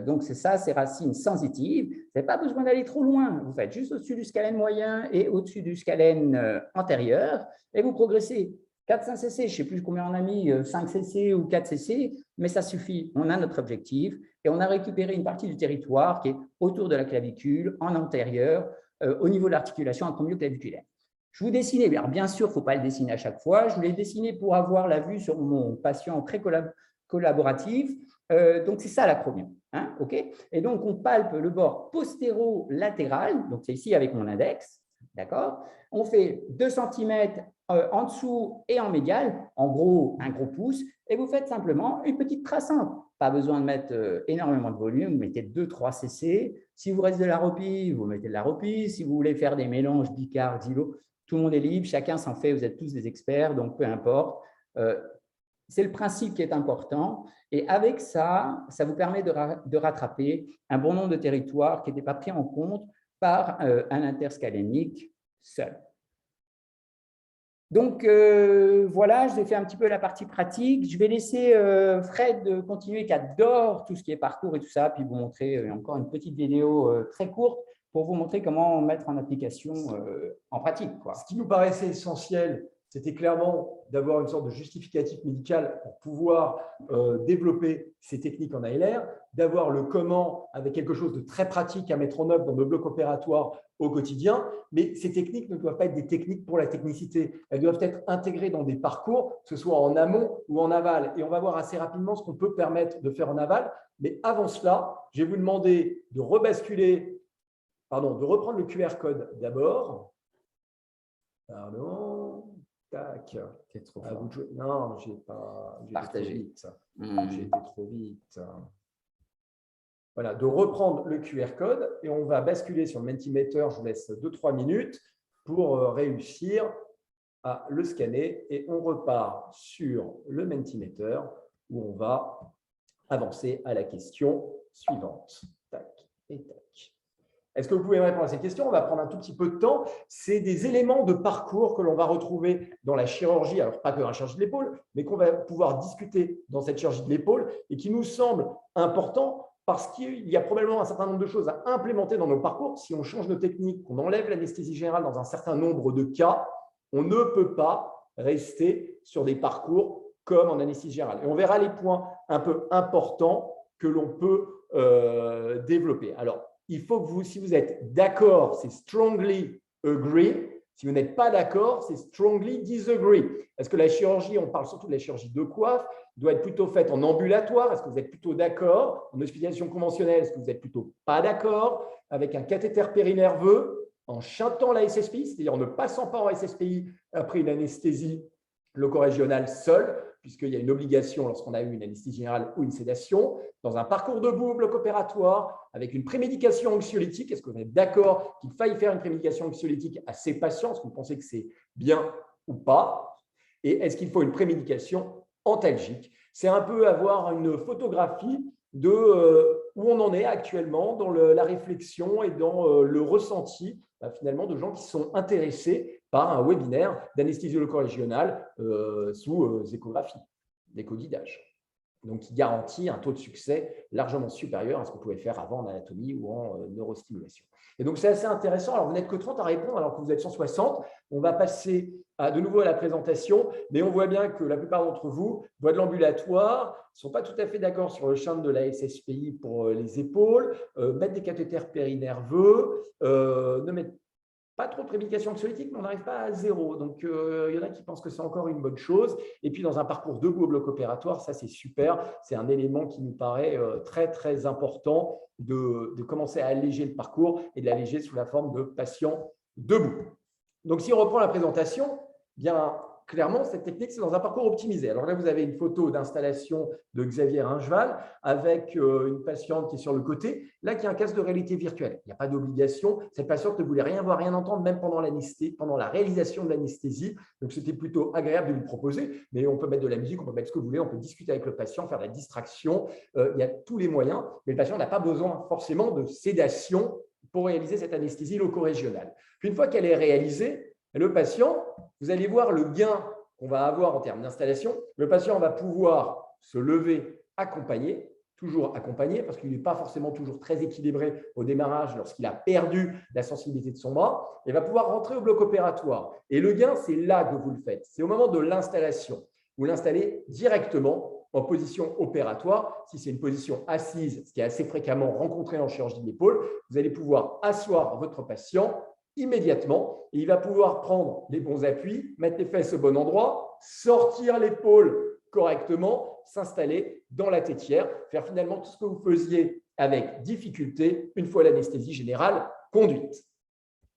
Donc, c'est ça, ces racines sensitives. Vous n'avez pas besoin d'aller trop loin. Vous faites juste au-dessus du scalène moyen et au-dessus du scalène antérieur, et vous progressez. 4-5 cc, je ne sais plus combien on a mis, 5 cc ou 4 cc, mais ça suffit. On a notre objectif et on a récupéré une partie du territoire qui est autour de la clavicule, en antérieur, au niveau de l'articulation acromioclaviculaire. Je vous dessinais, alors bien sûr, il ne faut pas le dessiner à chaque fois. Je l'ai dessiné pour avoir la vue sur mon patient très collaboratif. Donc, c'est ça l'acromio. Hein, okay, et donc, on palpe le bord postéro-latéral. Donc, c'est ici avec mon index. D'accord. On fait 2 cm en dessous et en médial, en gros, un gros pouce. Et vous faites simplement une petite traçante. Pas besoin de mettre énormément de volume. Vous mettez 2-3 cc. Si vous restez de la ropie, vous mettez de la ropie. Si vous voulez faire des mélanges bicarb, xylo, tout le monde est libre, chacun s'en fait, vous êtes tous des experts, donc peu importe. C'est le principe qui est important. Et avec ça, ça vous permet de rattraper un bon nombre de territoires qui n'étaient pas pris en compte par un interscalénique seul. Donc, voilà, je vais faire un petit peu la partie pratique. Je vais laisser Fred continuer, qui adore tout ce qui est parcours et tout ça, puis vous montrer encore une petite vidéo très courte pour vous montrer comment mettre en application en pratique, quoi. Ce qui nous paraissait essentiel, c'était clairement d'avoir une sorte de justificatif médical pour pouvoir développer ces techniques en ALR, d'avoir le comment avec quelque chose de très pratique à mettre en œuvre dans nos blocs opératoires au quotidien. Mais ces techniques ne doivent pas être des techniques pour la technicité. Elles doivent être intégrées dans des parcours, que ce soit en amont ou en aval. Et on va voir assez rapidement ce qu'on peut permettre de faire en aval. Mais avant cela, je vais vous demander de rebasculer, pardon, de reprendre le QR code d'abord. Pardon. Tac. Trop fort. Non, j'ai pas partagé. J'ai été trop vite. Voilà, de reprendre le QR code et on va basculer sur le Mentimeter. Je vous laisse 2-3 minutes pour réussir à le scanner et on repart sur le Mentimeter où on va avancer à la question suivante. Tac et tac. Est-ce que vous pouvez me répondre à ces questions? On va prendre un tout petit peu de temps. C'est des éléments de parcours que l'on va retrouver dans la chirurgie, alors pas que dans la chirurgie de l'épaule, mais qu'on va pouvoir discuter dans cette chirurgie de l'épaule et qui nous semble important parce qu'il y a probablement un certain nombre de choses à implémenter dans nos parcours. Si on change nos techniques, qu'on enlève l'anesthésie générale dans un certain nombre de cas, on ne peut pas rester sur des parcours comme en anesthésie générale. Et on verra les points un peu importants que l'on peut développer. Alors, il faut que vous, si vous êtes d'accord, c'est strongly agree. Si vous n'êtes pas d'accord, c'est strongly disagree. Est-ce que la chirurgie, on parle surtout de la chirurgie de coiffe, doit être plutôt faite en ambulatoire? Est-ce que vous êtes plutôt d'accord? En hospitalisation conventionnelle, est-ce que vous êtes plutôt pas d'accord? Avec un cathéter périnerveux, en shuntant la SSPI, c'est-à-dire en ne passant pas en SSPI après une anesthésie locorégionale seule, puisqu'il y a une obligation lorsqu'on a eu une anesthésie générale ou une sédation, dans un parcours debout bloc-opératoire, avec une prémédication anxiolytique. Est-ce que vous êtes d'accord qu'il faille faire une prémédication anxiolytique à ces patients? Est-ce que vous pensez que c'est bien ou pas? Et est-ce qu'il faut une prémédication antalgique? C'est un peu avoir une photographie de où on en est actuellement dans la réflexion et dans le ressenti finalement de gens qui sont intéressés par un webinaire d'anesthésie locorégionale sous échographie, d'échoguidage. Donc, qui garantit un taux de succès largement supérieur à ce qu'on pouvait faire avant en anatomie ou en neurostimulation. Et donc, c'est assez intéressant. Alors, vous n'êtes que 30 à répondre alors que vous êtes 160. On va passer de nouveau à la présentation, mais on voit bien que la plupart d'entre vous voient de l'ambulatoire, ne sont pas tout à fait d'accord sur le shunt de la SSPI pour les épaules, mettent des cathéters périnerveux, ne mettent pas trop de prémédication anxiolytique, mais on n'arrive pas à zéro. Donc, il y en a qui pensent que c'est encore une bonne chose. Et puis, dans un parcours debout au bloc opératoire, ça, c'est super. C'est un élément qui nous paraît très, très important de commencer à alléger le parcours et de l'alléger sous la forme de patients debout. Donc, si on reprend la présentation, bien clairement, cette technique, c'est dans un parcours optimisé. Alors là, vous avez une photo d'installation de Xavier Ringeval avec une patiente qui est sur le côté, là, qui a un casque de réalité virtuelle. Il n'y a pas d'obligation. Cette patiente ne voulait rien voir, rien entendre, même pendant l'anesthésie, pendant la réalisation de l'anesthésie. Donc, c'était plutôt agréable de lui proposer. Mais on peut mettre de la musique, on peut mettre ce que vous voulez, on peut discuter avec le patient, faire de la distraction. Il y a tous les moyens. Mais le patient n'a pas besoin forcément de sédation pour réaliser cette anesthésie locorégionale. Puis, une fois qu'elle est réalisée, le patient, vous allez voir le gain qu'on va avoir en termes d'installation. Le patient va pouvoir se lever accompagné, toujours accompagné, parce qu'il n'est pas forcément toujours très équilibré au démarrage lorsqu'il a perdu la sensibilité de son bras, et va pouvoir rentrer au bloc opératoire. Et le gain, c'est là que vous le faites. C'est au moment de l'installation. Vous l'installez directement en position opératoire. Si c'est une position assise, ce qui est assez fréquemment rencontré en chirurgie de l'épaule, vous allez pouvoir asseoir votre patient immédiatement et il va pouvoir prendre les bons appuis, mettre les fesses au bon endroit, sortir l'épaule correctement, s'installer dans la tétière, faire finalement tout ce que vous faisiez avec difficulté une fois l'anesthésie générale conduite.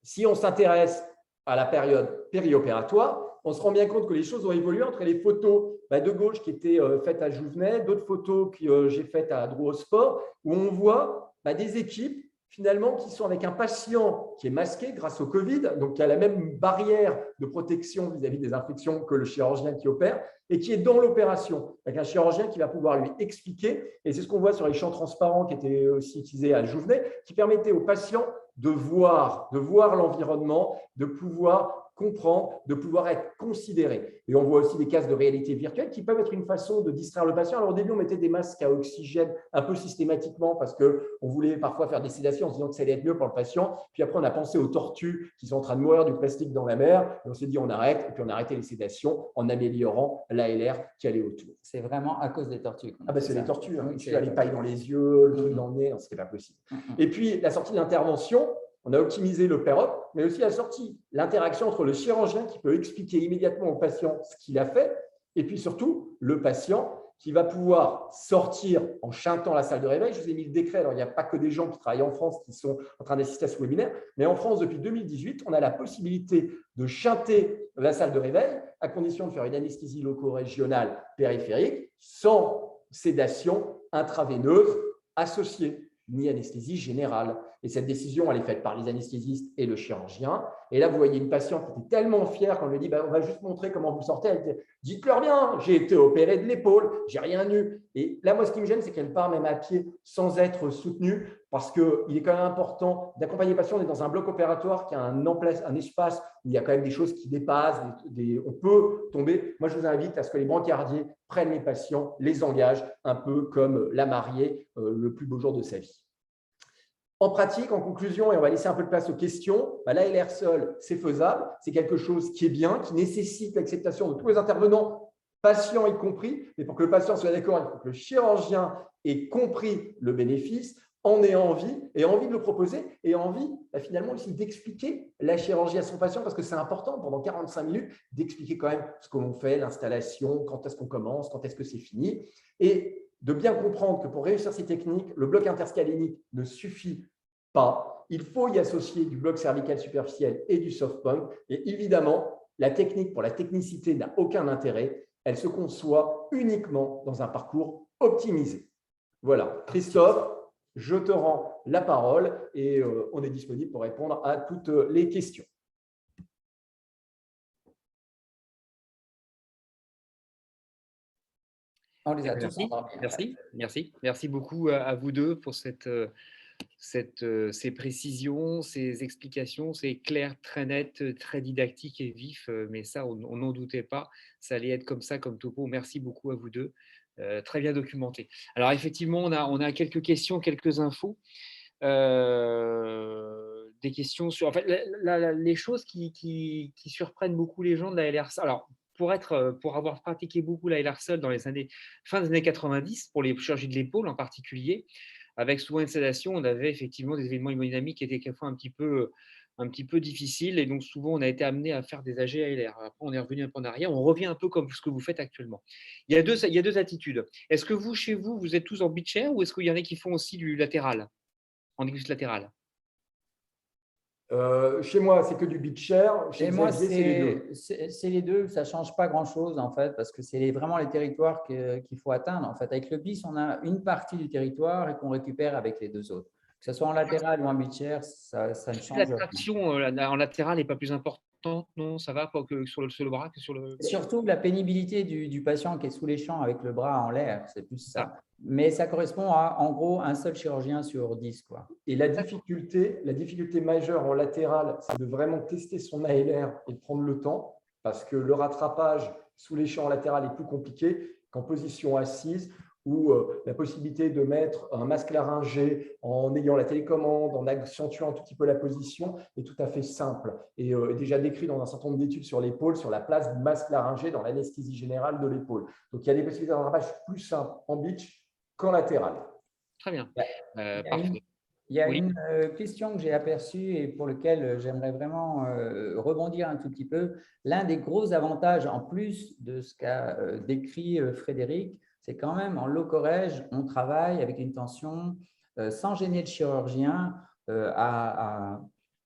Si on s'intéresse à la période périopératoire, on se rend bien compte que les choses ont évolué entre les photos de gauche qui étaient faites à Jouvenet, d'autres photos que j'ai faites à Drouot-Sport, où on voit des équipes finalement, qui sont avec un patient qui est masqué grâce au Covid, donc qui a la même barrière de protection vis-à-vis des infections que le chirurgien qui opère, et qui est dans l'opération, avec un chirurgien qui va pouvoir lui expliquer, et c'est ce qu'on voit sur les champs transparents qui étaient aussi utilisés à Jouvenet, qui permettaient aux patients de voir l'environnement, de pouvoir comprendre, de pouvoir être considéré. Et on voit aussi des casques de réalité virtuelle qui peuvent être une façon de distraire le patient. Alors au début, on mettait des masques à oxygène un peu systématiquement parce qu'on voulait parfois faire des sédations en se disant que ça allait être mieux pour le patient. Puis après, on a pensé aux tortues qui sont en train de mourir du plastique dans la mer. Et on s'est dit, on arrête. Et puis on a arrêté les sédations en améliorant l'ALR qui allait autour. C'est vraiment à cause des tortues. C'est les tortues. Oui, tu as les pailles dans les yeux, le truc dans le nez, ce n'était pas possible. Et puis, la sortie d'intervention, on a optimisé le PEROP, mais aussi la sortie, l'interaction entre le chirurgien qui peut expliquer immédiatement au patient ce qu'il a fait, et puis surtout le patient qui va pouvoir sortir en shuntant la salle de réveil. Je vous ai mis le décret. Alors, il n'y a pas que des gens qui travaillent en France qui sont en train d'assister à ce webinaire, mais en France, depuis 2018, on a la possibilité de shunter la salle de réveil à condition de faire une anesthésie locorégionale périphérique sans sédation intraveineuse associée, ni anesthésie générale. Et cette décision, elle est faite par les anesthésistes et le chirurgien. Et là, vous voyez une patiente qui était tellement fière qu'on lui dit on va juste montrer comment vous sortez. Elle dit dites-leur bien, j'ai été opérée de l'épaule, j'ai rien eu. Et là, moi, ce qui me gêne, c'est qu'elle part même à pied sans être soutenue parce qu'il est quand même important d'accompagner les patients. On est dans un bloc opératoire qui a un espace où il y a quand même des choses qui dépassent, on peut tomber. Moi, je vous invite à ce que les brancardiers prennent les patients, les engagent, un peu comme la mariée le plus beau jour de sa vie. En pratique, en conclusion, et on va laisser un peu de place aux questions, l'ALR seul, c'est faisable, c'est quelque chose qui est bien, qui nécessite l'acceptation de tous les intervenants, patients y compris, mais pour que le patient soit d'accord, il faut que le chirurgien ait compris le bénéfice. en ait envie et envie de le proposer et envie finalement aussi d'expliquer la chirurgie à son patient parce que c'est important pendant 45 minutes d'expliquer quand même ce que l'on fait, l'installation, quand est-ce qu'on commence, quand est-ce que c'est fini et de bien comprendre que pour réussir ces techniques, le bloc interscalénique ne suffit pas. Il faut y associer du bloc cervical superficiel et du soft pump et évidemment, la technique pour la technicité n'a aucun intérêt. Elle se conçoit uniquement dans un parcours optimisé. Voilà. Christophe, je te rends la parole et on est disponible pour répondre à toutes les questions. On les a tous entendus. Merci beaucoup à vous deux pour ces précisions, ces explications. C'est clair, très net, très didactique et vif, mais ça, on n'en doutait pas. Ça allait être comme ça, comme topo. Merci beaucoup à vous deux. Très bien documenté. Alors, effectivement, on a quelques questions, quelques infos. Des questions sur… En fait, les choses qui surprennent beaucoup les gens de la LR. Alors, pour avoir pratiqué beaucoup la LR dans les fin des années 90, pour les chirurgies de l'épaule en particulier, avec souvent une sédation, on avait effectivement des événements hémodynamiques qui étaient quelquefois un petit peu difficiles. Et donc, souvent, on a été amené à faire des AG ALR. Après, on est revenu un peu en arrière. On revient un peu comme ce que vous faites actuellement. Il y a deux attitudes. Est-ce que vous, chez vous, vous êtes tous en beach chair ou est-ce qu'il y en a qui font aussi du latéral, en déguste latéral? Chez moi, c'est que du beach chair. Chez moi, Xavier, c'est les deux. C'est les deux. Ça ne change pas grand-chose, en fait, parce que c'est vraiment les territoires qu'il faut atteindre. En fait, avec le BIS, on a une partie du territoire et qu'on récupère avec les deux autres. Que ce soit en latéral ou en beach chair, ça ne change rien. La traction en latéral n'est pas plus importante, non? Ça va que sur le bras que sur le… Surtout la pénibilité du patient qui est sous les champs avec le bras en l'air, c'est plus ça. Mais ça correspond à, en gros, un seul chirurgien sur 10, quoi. Et la difficulté majeure en latéral, c'est de vraiment tester son ALR et de prendre le temps, parce que le rattrapage sous les champs latéral est plus compliqué qu'en position assise, où la possibilité de mettre un masque laryngé en ayant la télécommande, en accentuant un tout petit peu la position, est tout à fait simple et déjà décrit dans un certain nombre d'études sur l'épaule, sur la place du masque laryngé dans l'anesthésie générale de l'épaule. Donc, il y a des possibilités de rattrapage plus simples en beach qu'en latéral. Très bien. Parfait. Il y a une question que j'ai aperçue et pour laquelle j'aimerais vraiment rebondir un tout petit peu. L'un des gros avantages, en plus de ce qu'a décrit Frédéric, c'est quand même en low-corrège, on travaille avec une tension sans gêner le chirurgien à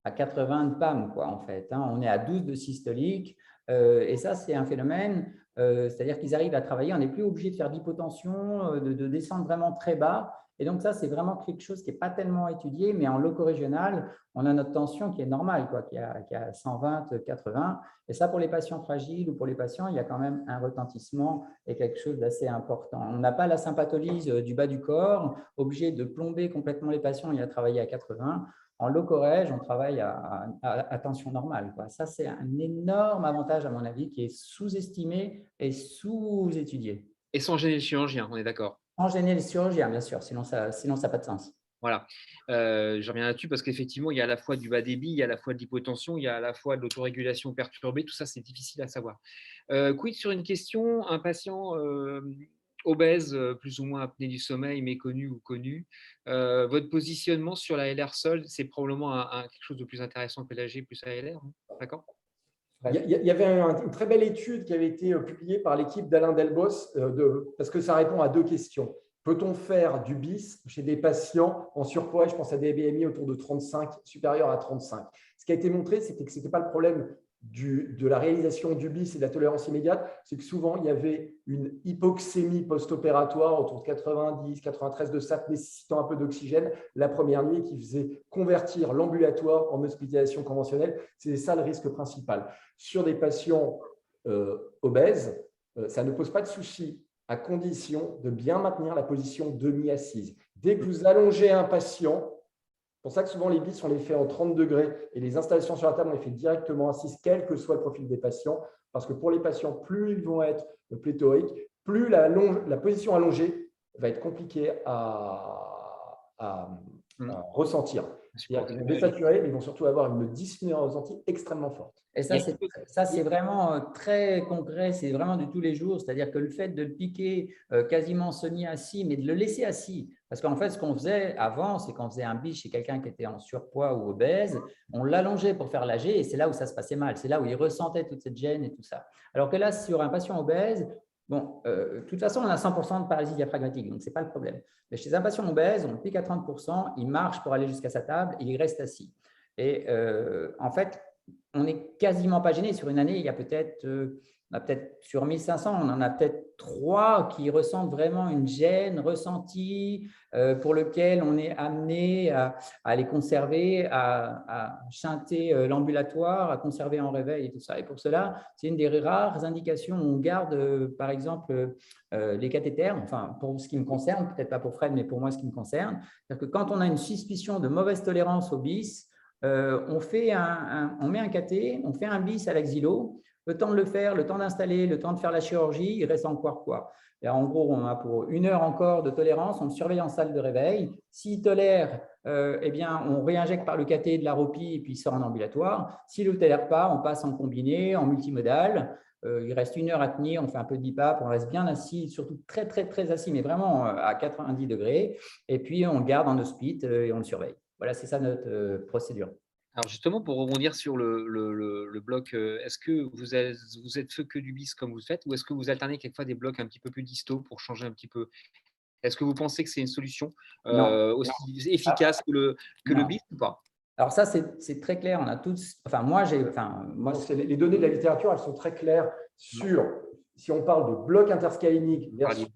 80 de PAM, quoi, en fait. On est à 12 de systolique et ça, c'est un phénomène, c'est-à-dire qu'ils arrivent à travailler, on n'est plus obligé de faire d'hypotension, de descendre vraiment très bas. Et donc, ça, c'est vraiment quelque chose qui n'est pas tellement étudié, mais en loco-régional, on a notre tension qui est normale, quoi, qui a 120, 80. Et ça, pour les patients fragiles ou pour les patients, il y a quand même un retentissement et quelque chose d'assez important. On n'a pas la sympatholyse du bas du corps, obligé de plomber complètement les patients et à travailler à 80. En loco-rég, on travaille à tension normale, quoi. Ça, c'est un énorme avantage, à mon avis, qui est sous-estimé et sous-étudié. Et sans gêner le chirurgien, on est d'accord? Sans gêner les chirurgiens, bien sûr, sinon ça n'a pas de sens. Voilà, je reviens là-dessus parce qu'effectivement, il y a à la fois du bas débit, il y a à la fois de l'hypotension, il y a à la fois de l'autorégulation perturbée, tout ça, c'est difficile à savoir. Quid sur une question, un patient obèse, plus ou moins apnée du sommeil, méconnu ou connu, votre positionnement sur la LR sol, c'est probablement quelque chose de plus intéressant que l'AG plus ALR, d'accord? Il y avait une très belle étude qui avait été publiée par l'équipe d'Alain Delbos, parce que ça répond à deux questions. Peut-on faire du BIS chez des patients en surpoids? Je pense à des BMI autour de 35, supérieur à 35. Ce qui a été montré, c'était que ce n'était pas le problème de la réalisation du BIS et de la tolérance immédiate, c'est que souvent, il y avait une hypoxémie post-opératoire autour de 90, 93 de SAT nécessitant un peu d'oxygène la première nuit qui faisait convertir l'ambulatoire en hospitalisation conventionnelle. C'est ça le risque principal. Sur des patients obèses, ça ne pose pas de souci à condition de bien maintenir la position demi-assise. Dès que vous allongez un patient, c'est pour ça que souvent les BIS, on les fait en 30 degrés et les installations sur la table, on les fait directement assises, quel que soit le profil des patients, parce que pour les patients, plus ils vont être pléthoriques, plus la position allongée va être compliquée à ressentir. C'est-à-dire qu'ils vont désaturer, mais ils vont surtout avoir une dyspnée ressentie extrêmement forte. Et ça, c'est vraiment très concret, c'est vraiment de tous les jours. C'est-à-dire que le fait de le piquer quasiment semi-assis, mais de le laisser assis. Parce qu'en fait, ce qu'on faisait avant, c'est qu'on faisait un biche chez quelqu'un qui était en surpoids ou obèse, on l'allongeait pour faire l'âgé et c'est là où ça se passait mal. C'est là où il ressentait toute cette gêne et tout ça. Alors que là, sur un patient obèse, bon, de toute façon, on a 100% de paralysie diaphragmatique, donc ce n'est pas le problème. Mais chez un patient obèse, on le pique à 30%, il marche pour aller jusqu'à sa table et il reste assis. Et en fait, on n'est quasiment pas gêné. Sur une année, il y a peut-être, sur 1500, on en a peut-être 3 qui ressentent vraiment une gêne ressentie pour lequel on est amené à les conserver, à chanter l'ambulatoire, à conserver en réveil et tout ça. Et pour cela, c'est une des rares indications où on garde, par exemple, les cathéters, enfin, pour ce qui me concerne, peut-être pas pour Fred, mais pour moi, ce qui me concerne. C'est-à-dire que quand on a une suspicion de mauvaise tolérance au bis, on met un cathé, on fait un bis à l'axillo, le temps de le faire, le temps d'installer, le temps de faire la chirurgie, il reste encore quoi? Et en gros, on a pour 1 heure encore de tolérance, on le surveille en salle de réveil. S'il tolère, eh bien, on réinjecte par le cathé de la ropie et puis il sort en ambulatoire. S'il ne le tolère pas, on passe en combiné, en multimodal. Il reste 1 heure à tenir, on fait un peu de BIPAP, on reste bien assis, surtout très, très, très assis, mais vraiment à 90 degrés. Et puis, on le garde en hospice et on le surveille. Voilà, c'est ça notre procédure. Alors justement, pour rebondir sur le bloc, est-ce que vous êtes fait que du bis comme vous le faites ou est-ce que vous alternez quelquefois des blocs un petit peu plus distaux pour changer un petit peu? Est-ce que vous pensez que c'est une solution aussi efficace que le bis ou pas? Alors ça, c'est très clair. On a tous, enfin moi, les données de la littérature, elles sont très claires sur, si on parle de bloc interscalénique versus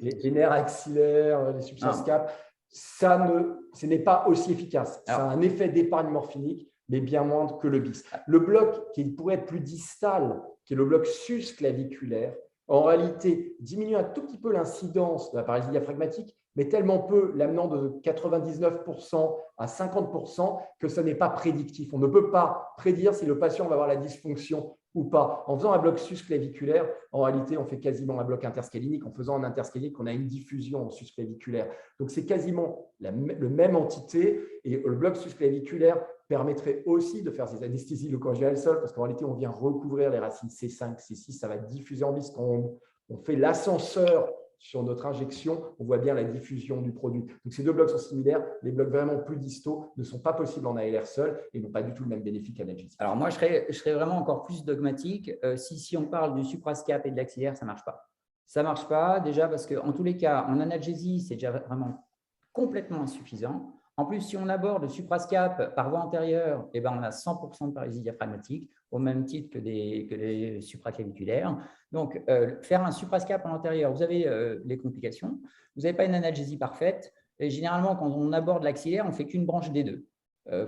les nerfs axillaires, les substances cap, ce n'est pas aussi efficace. Ça a un effet d'épargne morphinique, mais bien moindre que le bis. Le bloc qui pourrait être plus distal, qui est le bloc susclaviculaire, en réalité diminue un tout petit peu l'incidence de la paralysie diaphragmatique, mais tellement peu, l'amenant de 99% à 50%, que ce n'est pas prédictif. On ne peut pas prédire si le patient va avoir la dysfonction ou pas. En faisant un bloc susclaviculaire, en réalité, on fait quasiment un bloc interscalénique. En faisant un interscalénique, on a une diffusion susclaviculaire. Donc, c'est quasiment le même entité. Et le bloc susclaviculaire permettrait aussi de faire ces anesthésies locangéales seules, parce qu'en réalité, on vient recouvrir les racines C5, C6, ça va diffuser en bis. Quand on fait l'ascenseur sur notre injection, on voit bien la diffusion du produit. Donc, ces deux blocs sont similaires. Les blocs vraiment plus distaux ne sont pas possibles en ALR seul et n'ont pas du tout le même bénéfice qu'analgésique. Alors, moi, je serais vraiment encore plus dogmatique. Si on parle du suprascape et de l'axillaire, ça ne marche pas. Ça ne marche pas déjà parce qu'en tous les cas, en analgésie, c'est déjà vraiment complètement insuffisant. En plus, si on aborde le suprascape par voie antérieure, eh ben, on a 100% de paralysie diaphragmatique, au même titre que les supraclaviculaires. Donc, faire un suprascape à l'antérieur, vous avez les complications. Vous n'avez pas une analgésie parfaite. Et généralement, quand on aborde l'axillaire, on ne fait qu'une branche des deux.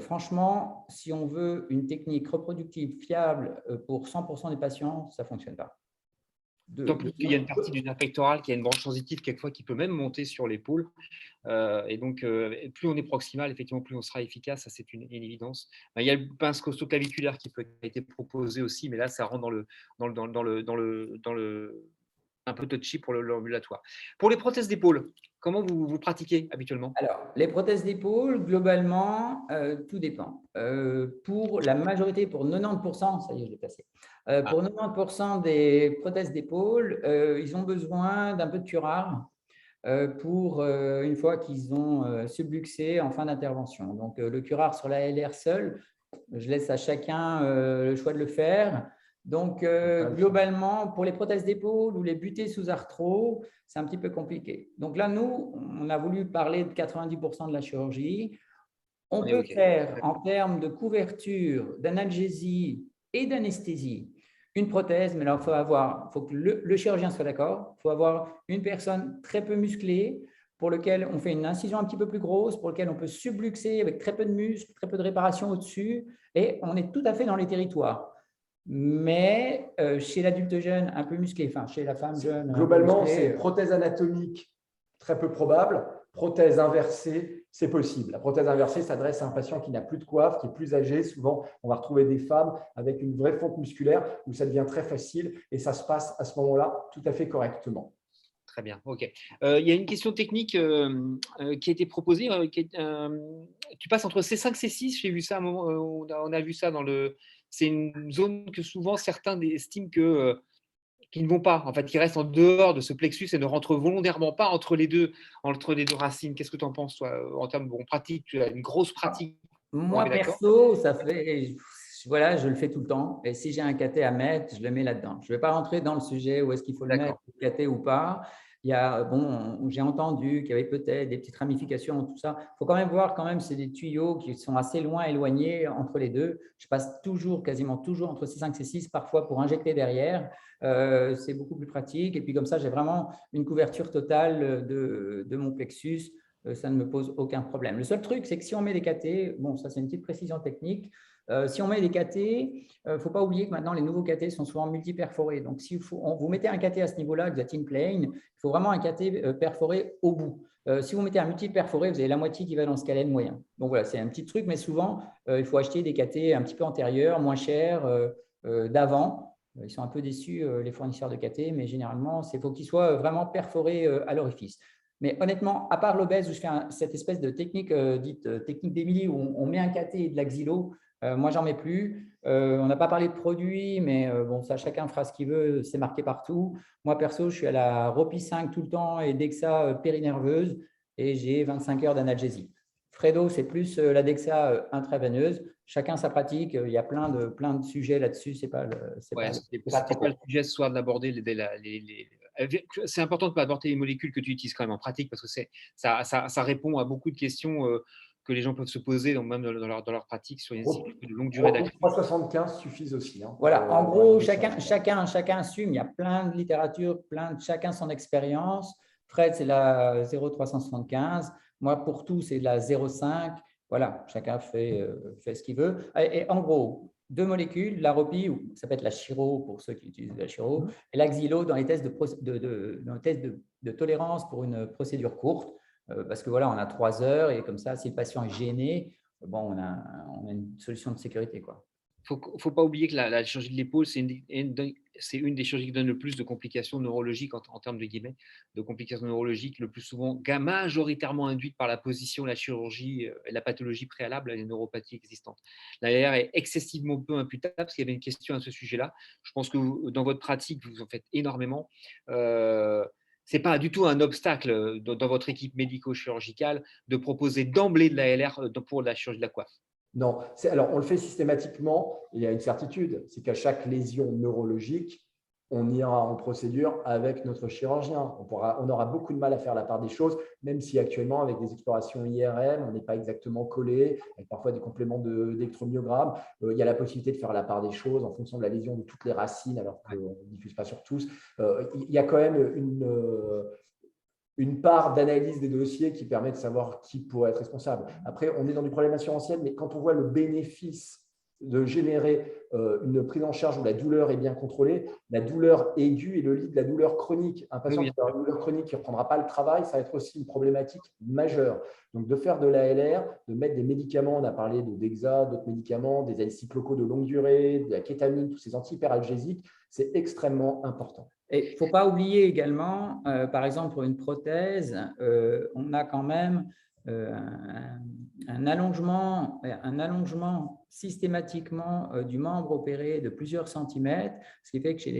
Franchement, si on veut une technique reproductive fiable pour 100% des patients, ça ne fonctionne pas. Tant plus qu'il y a une partie du nerf pectoral qui a une branche sensitive quelquefois qui peut même monter sur l'épaule. Et donc, plus on est proximal, effectivement, plus on sera efficace. Ça, c'est une évidence. Il y a le pince costoclaviculaire qui peut a été proposé aussi, mais là, ça rentre dans le un peu touchy pour l'ambulatoire. Pour les prothèses d'épaule, comment vous pratiquez habituellement? Alors, les prothèses d'épaule, globalement, tout dépend. Pour la majorité, pour 90%, ça y est, je l'ai placé. Pour 90% des prothèses d'épaule, ils ont besoin d'un peu de curare pour une fois qu'ils ont subluxé en fin d'intervention. Donc, le curare sur la LR seul, je laisse à chacun le choix de le faire. Donc, globalement, pour les prothèses d'épaule ou les butées sous arthro, c'est un petit peu compliqué. Donc là, nous, on a voulu parler de 90% de la chirurgie. On peut faire, en termes de couverture, d'analgésie et d'anesthésie, une prothèse, mais là, il faut que le chirurgien soit d'accord. Il faut avoir une personne très peu musclée pour lequel on fait une incision un petit peu plus grosse, pour lequel on peut subluxer avec très peu de muscles, très peu de réparation au-dessus, et on est tout à fait dans les territoires. Mais chez l'adulte jeune, un peu musclé, enfin chez la femme jeune… Globalement, c'est prothèse anatomique très peu probable. Prothèse inversée, c'est possible. La prothèse inversée s'adresse à un patient qui n'a plus de coiffe, qui est plus âgé. Souvent, on va retrouver des femmes avec une vraie fonte musculaire où ça devient très facile et ça se passe à ce moment-là tout à fait correctement. Très bien, ok. Il y a une question technique qui a été proposée. Tu passes entre C5 et C6, j'ai vu ça à un moment, on a vu ça dans le… C'est une zone que souvent certains estiment qu'ils ne vont pas, en fait, qui restent en dehors de ce plexus et ne rentrent volontairement pas entre les deux racines. Qu'est-ce que tu en penses, toi, en termes de pratique? Tu as une grosse pratique, on Moi, est d'accord? perso, voilà, je le fais tout le temps. Et si j'ai un caté à mettre, je le mets là-dedans. Je ne vais pas rentrer dans le sujet où est-ce qu'il faut le mettre, D'accord. le caté ou pas. J'ai entendu qu'il y avait peut-être des petites ramifications, tout ça. Il faut quand même voir, c'est des tuyaux qui sont assez loin éloignés entre les deux. Je passe quasiment toujours entre C5 et C6, parfois pour injecter derrière. C'est beaucoup plus pratique. Et puis comme ça, j'ai vraiment une couverture totale de mon plexus. Ça ne me pose aucun problème. Le seul truc, c'est que si on met des catés, bon, ça c'est une petite précision technique, si on met des catés, il ne faut pas oublier que maintenant les nouveaux catés sont souvent multiperforés. Donc si vous mettez un caté à ce niveau-là, que vous êtes in plane, il faut vraiment un caté perforé au bout. Si vous mettez un multiperforé, vous avez la moitié qui va dans le scalène moyen. Donc voilà, c'est un petit truc, mais souvent, il faut acheter des catés un petit peu antérieurs, moins chers, d'avant. Ils sont un peu déçus, les fournisseurs de catés, mais généralement, il faut qu'ils soient vraiment perforés à l'orifice. Mais honnêtement, à part l'obèse où je fais cette espèce de technique dite technique d'Émilie où on met un caté et de l'axilo, moi, j'en mets plus. On n'a pas parlé de produits, mais bon, ça, chacun fera ce qu'il veut. C'est marqué partout. Moi, perso, je suis à la Ropi 5 tout le temps et Dexa périnerveuse et j'ai 25 heures d'analgésie. Fredo, c'est plus la Dexa intraveineuse. Chacun sa pratique. Il y a plein de sujets là-dessus. C'est pas le sujet ce soir de l'aborder. C'est important de ne pas aborder les molécules que tu utilises quand même en pratique parce que ça répond à beaucoup de questions que les gens peuvent se poser même dans leur pratique sur une cycle de longue durée d'action. 3,75 suffisent aussi. Hein, voilà, en gros, chacun assume. Il y a plein de littérature, chacun son expérience. Fred, c'est la 0,375. Moi, pour tout, c'est la 0,5. Voilà, chacun fait ce qu'il veut. Et en gros, 2 molécules, la Ropi, ou ça peut être la Chiro pour ceux qui utilisent la Chiro, et l'axilo dans les tests de tolérance pour une procédure courte. Parce que voilà, on a 3 heures et comme ça, si le patient est gêné, bon, on a une solution de sécurité, quoi. Il ne faut pas oublier que la chirurgie de l'épaule, c'est une des chirurgies qui donne le plus de complications neurologiques en termes de guillemets, de complications neurologiques, le plus souvent majoritairement induites par la position, la chirurgie et la pathologie préalable à les neuropathies existantes. L'ALR est excessivement peu imputable parce qu'il y avait une question à ce sujet-là. Je pense que dans votre pratique, vous en faites énormément. Ce n'est pas du tout un obstacle dans votre équipe médico-chirurgicale de proposer d'emblée de l'ALR pour la chirurgie de la coiffe. Non, alors on le fait systématiquement. Il y a une certitude, c'est qu'à chaque lésion neurologique, on ira en procédure avec notre chirurgien. On aura beaucoup de mal à faire la part des choses, même si actuellement, avec des explorations IRM, on n'est pas exactement collé, avec parfois des compléments d'électromyogramme. Il y a la possibilité de faire la part des choses en fonction de la lésion de toutes les racines, alors qu'on ne diffuse pas sur tous. Il y a quand même une part d'analyse des dossiers qui permet de savoir qui pourrait être responsable. Après, on est dans du problème assurantiel, mais quand on voit le bénéfice de générer une prise en charge où la douleur est bien contrôlée, la douleur aiguë est le lit de la douleur chronique. Un patient qui a une douleur chronique qui ne reprendra pas le travail, ça va être aussi une problématique majeure. Donc, de faire de l'ALR, de mettre des médicaments, on a parlé de Dexa, d'autres médicaments, des acyclocos de longue durée, de la kétamine, tous ces antihyperalgésiques, c'est extrêmement important. Et il ne faut pas oublier également, par exemple, pour une prothèse, on a quand même un allongement systématiquement du membre opéré de plusieurs centimètres, ce qui fait que